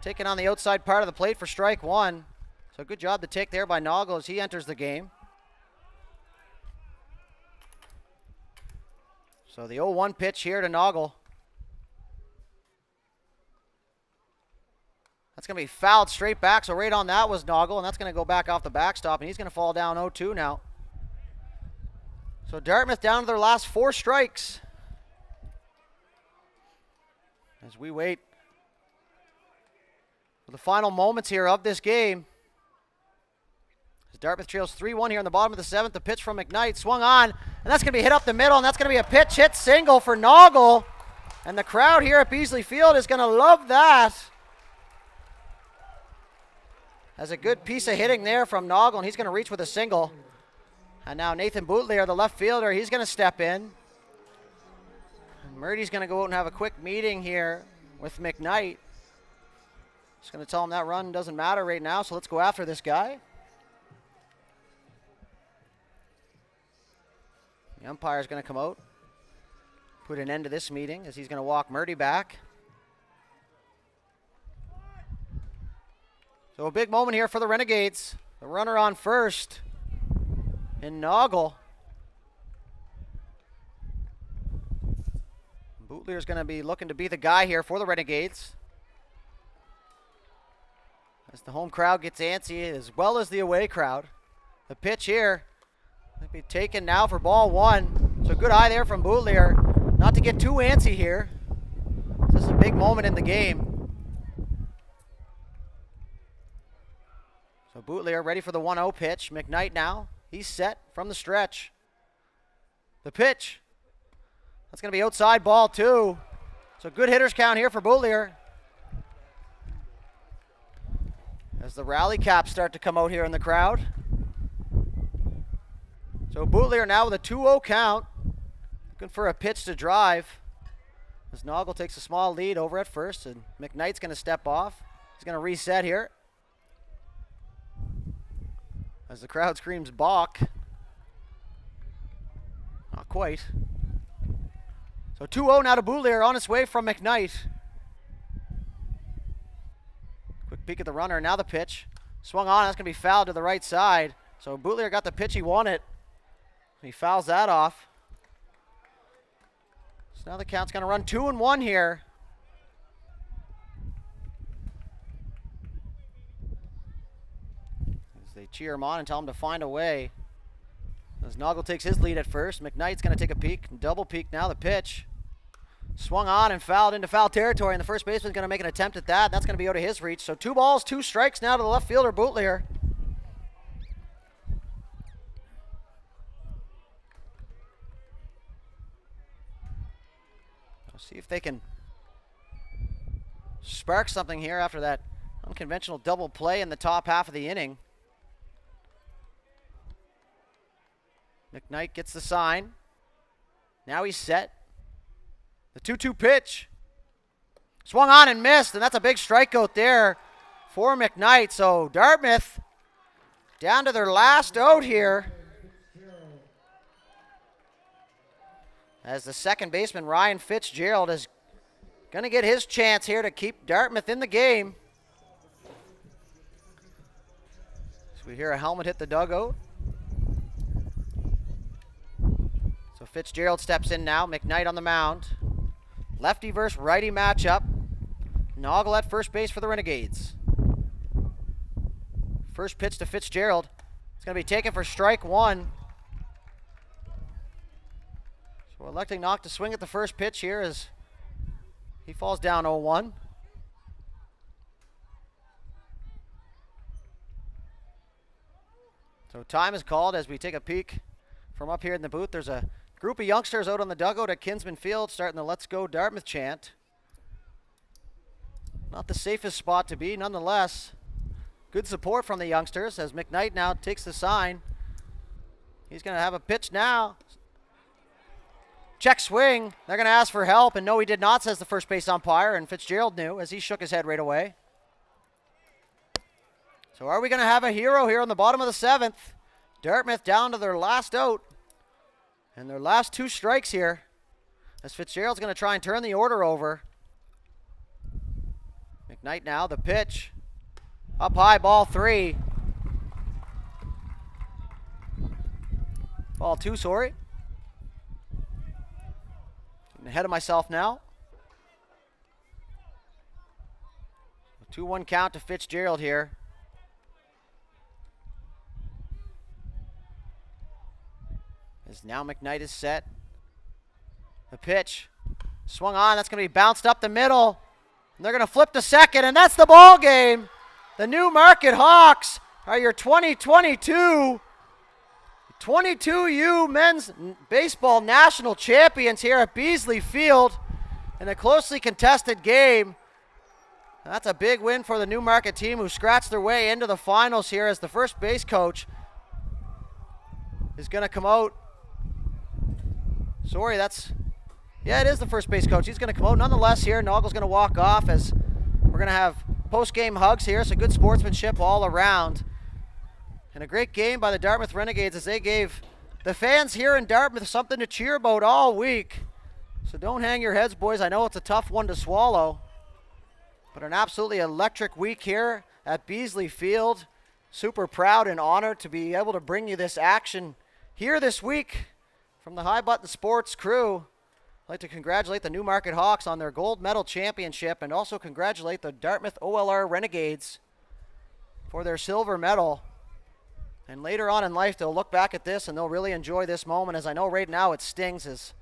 Taken on the outside part of the plate for strike 1. So good job to take there by Noggle as he enters the game. So the 0-1 pitch here to Noggle. That's going to be fouled straight back, so right on that was Noggle, and that's going to go back off the backstop, and he's going to fall down 0-2 now. So Dartmouth down to their last 4 strikes. As we wait for the final moments here of this game. As Dartmouth trails 3-1 here in the bottom of the 7th. The pitch from McKnight swung on, and that's going to be hit up the middle, and that's going to be a pitch hit single for Noggle. And the crowd here at Beasley Field is going to love that. As a good piece of hitting there from Noggle, and he's going to reach with a single. And now Nathan Bootlier, the left fielder, he's going to step in. And Murdy's going to go out and have a quick meeting here with McKnight. Just going to tell him that run doesn't matter right now, so let's go after this guy. The umpire's going to come out, put an end to this meeting as he's going to walk Murdy back. So a big moment here for the Renegades. The runner on first in Noggle. Bootlier's going to be looking to be the guy here for the Renegades. As the home crowd gets antsy, as well as the away crowd. The pitch here will be taken now for ball 1. So good eye there from Bootlier. Not to get too antsy here. This is a big moment in the game. So Bootlier ready for the 1-0 pitch. McKnight now. He's set from the stretch. The pitch. That's going to be outside ball 2. So good hitters count here for Bootlier. As the rally caps start to come out here in the crowd. So Bootlier now with a 2-0 count. Looking for a pitch to drive. As Noggle takes a small lead over at first, and McKnight's going to step off. He's going to reset here. As the crowd screams balk. Not quite. So 2-0 now to Bootlier on its way from McKnight. Quick peek at the runner. Now the pitch. Swung on. That's going to be fouled to the right side. So Bootlier got the pitch he wanted. He fouls that off. So now the count's going to run 2-1 here. They cheer him on and tell him to find a way. As Noggle takes his lead at first, McKnight's going to take a peek, double peek now. The pitch swung on and fouled into foul territory, and the first baseman's going to make an attempt at that. That's going to be out of his reach. So 2 balls, 2 strikes now to the left fielder, Bootlier. We'll see if they can spark something here after that unconventional double play in the top half of the inning. McKnight gets the sign. Now he's set. The 2-2 pitch. Swung on and missed, and that's a big strikeout there for McKnight. So Dartmouth down to their last out here. As the second baseman, Ryan Fitzgerald, is going to get his chance here to keep Dartmouth in the game. We hear a helmet hit the dugout. So Fitzgerald steps in now. McKnight on the mound. Lefty versus righty matchup. Noggle at first base for the Renegades. First pitch to Fitzgerald. It's going to be taken for strike one. So electing Knock to swing at the first pitch here as he falls down 0-1. So time is called as we take a peek from up here in the booth. There's a group of youngsters out on the dugout at Kinsman Field starting the Let's Go Dartmouth chant. Not the safest spot to be, nonetheless. Good support from the youngsters as McKnight now takes the sign. He's going to have a pitch now. Check swing. They're going to ask for help, and no, he did not, says the first base umpire, and Fitzgerald knew as he shook his head right away. So are we going to have a hero here on the bottom of the 7th? Dartmouth down to their last out and their last 2 strikes here as Fitzgerald's going to try and turn the order over. McKnight now, the pitch. Up high, ball 3. Ball 2, sorry. Getting ahead of myself now. 2-1 count to Fitzgerald here. As now McKnight is set. The pitch. Swung on. That's going to be bounced up the middle. And they're going to flip to second, and that's the ball game. The Newmarket Hawks are your 2022 22U men's baseball national champions here at Beasley Field in a closely contested game. That's a big win for the Newmarket team who scratched their way into the finals here as the first base coach is going to come out. Sorry, it is the first base coach. He's going to come out. Nonetheless here, Noggle's going to walk off as we're going to have post-game hugs here. So good sportsmanship all around. And a great game by the Dartmouth Renegades as they gave the fans here in Dartmouth something to cheer about all week. So don't hang your heads, boys. I know it's a tough one to swallow. But an absolutely electric week here at Beasley Field. Super proud and honored to be able to bring you this action here this week from the High Button Sports crew. I'd like to congratulate the Newmarket Hawks on their gold medal championship and also congratulate the Dartmouth OLR Renegades for their silver medal. And later on in life, they'll look back at this and they'll really enjoy this moment, as I know right now it stings, as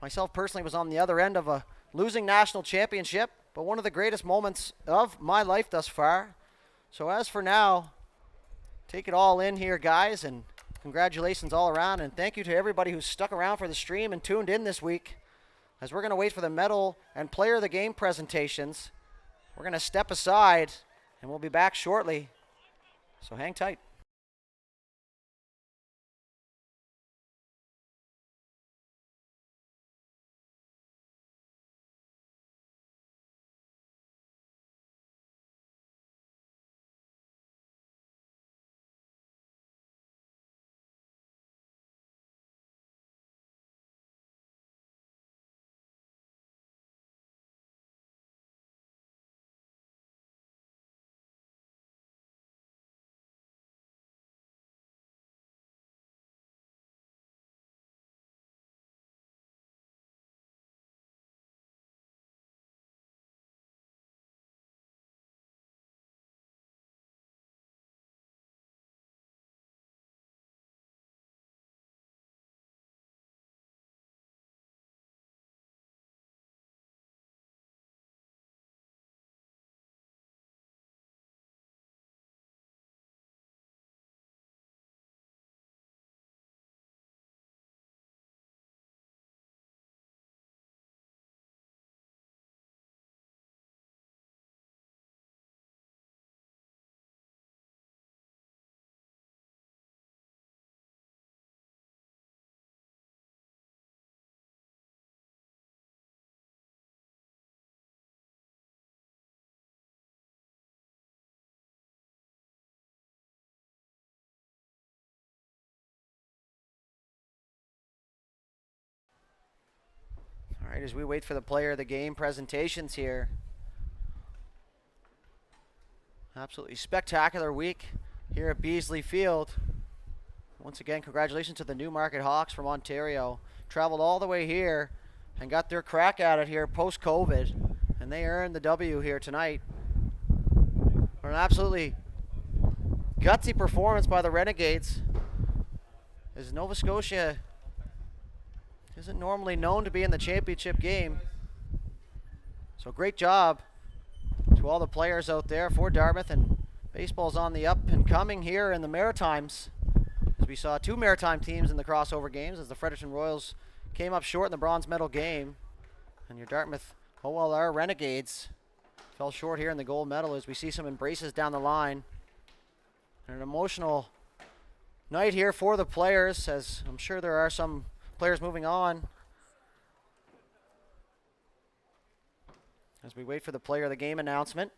myself personally was on the other end of a losing national championship, but one of the greatest moments of my life thus far. So as for now, take it all in here, guys, and congratulations all around, and thank you to everybody who stuck around for the stream and tuned in this week. As we're going to wait for the medal and player of the game presentations, we're going to step aside, and we'll be back shortly. So hang tight. All right, as we wait for the player of the game presentations here. Absolutely spectacular week here at Beasley Field. Once again, congratulations to the Newmarket Hawks from Ontario. Traveled all the way here and got their crack at it here post-COVID, and they earned the W here tonight. An absolutely gutsy performance by the Renegades, as Nova Scotia isn't normally known to be in the championship game. So great job to all the players out there for Dartmouth, and baseball's on the up and coming here in the Maritimes, as we saw two Maritime teams in the crossover games as the Fredericton Royals came up short in the bronze medal game, and your Dartmouth OLR Renegades fell short here in the gold medal, as we see some embraces down the line. And an emotional night here for the players, as I'm sure there are some players moving on as we wait for the player of the game announcement.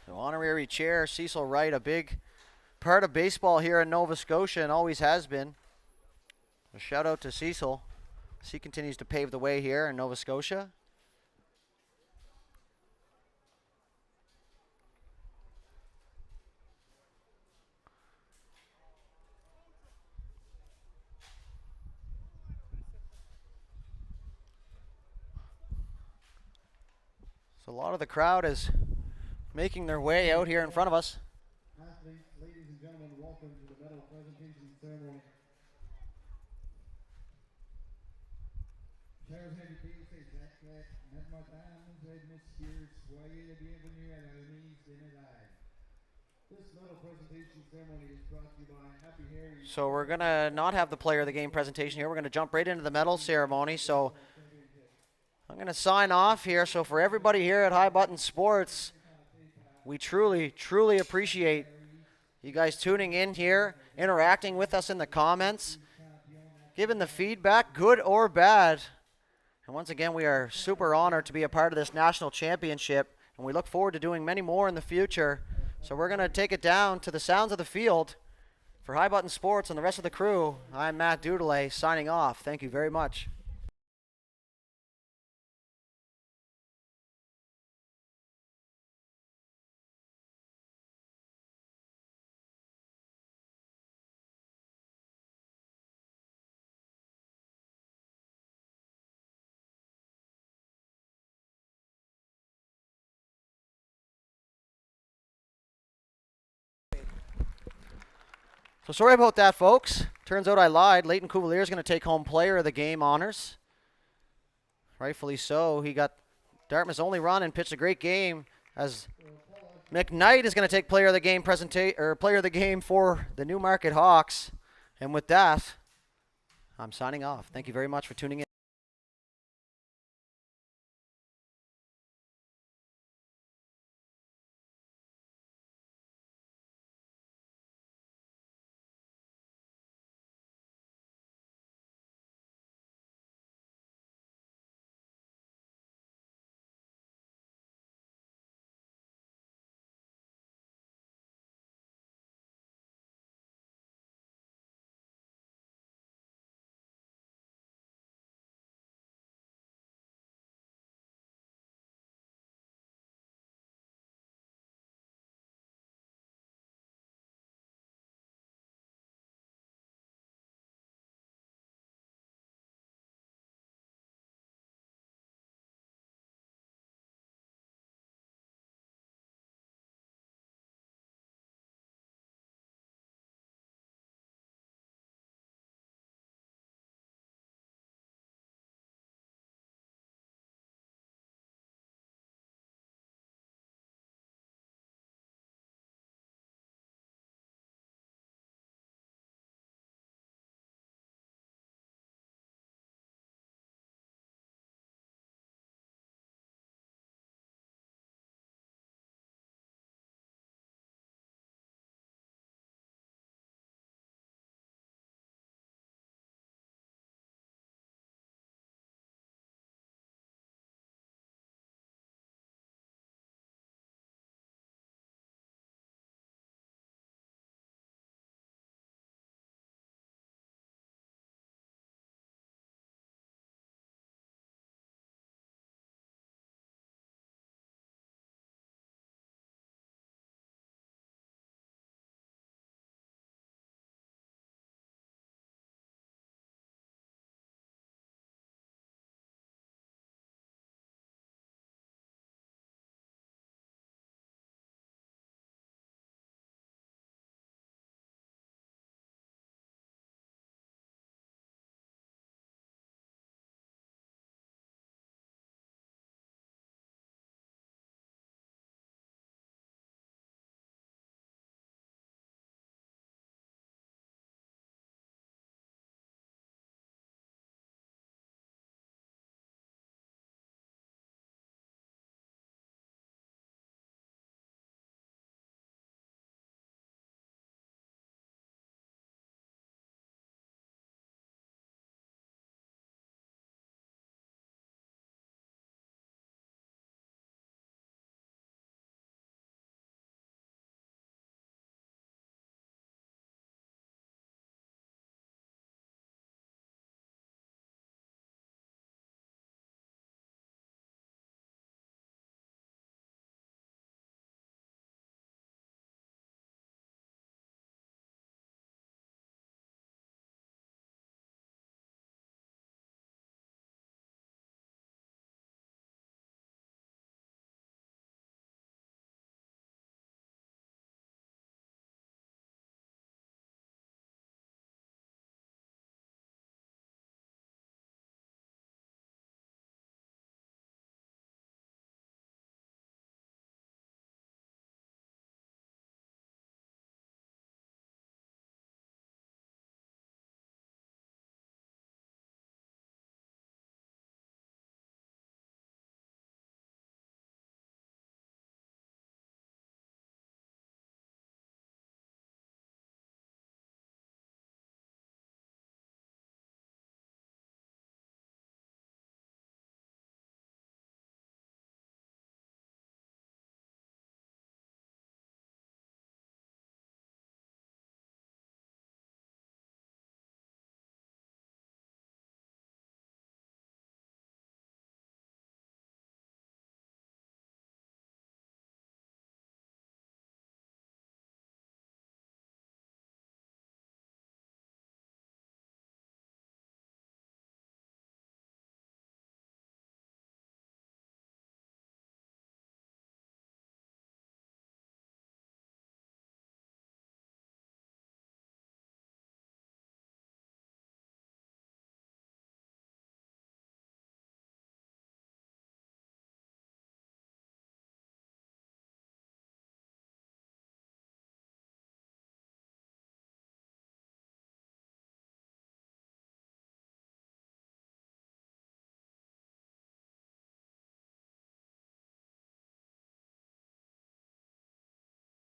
So honorary chair, Cecil Wright, a big part of baseball here in Nova Scotia and always has been. A shout out to Cecil as he continues to pave the way here in Nova Scotia. So a lot of the crowd is making their way out here in front of us. Athletes, ladies and gentlemen, welcome to the medal presentation ceremony. Chers invités, ses athlètes, mademoiselles et messieurs, soyez les bienvenus à la remise des médailles. This medal presentation ceremony is brought to you by Happy Harry. So we're going to not have the player of the game presentation here. We're going to jump right into the medal ceremony. So I'm going to sign off here. So for everybody here at High Button Sports, we truly, truly appreciate you guys tuning in here, interacting with us in the comments, giving the feedback, good or bad. And once again, we are super honored to be a part of this national championship, and we look forward to doing many more in the future. So we're going to take it down to the sounds of the field. For High Button Sports and the rest of the crew, I'm Matt Dudelay signing off. Thank you very much. So sorry about that, folks. Turns out I lied. Leighton Cuvalier is going to take home player of the game honors. Rightfully so. He got Dartmouth's only run and pitched a great game, as McKnight is going to take player of the game player of the game for the Newmarket Hawks. And with that, I'm signing off. Thank you very much for tuning in.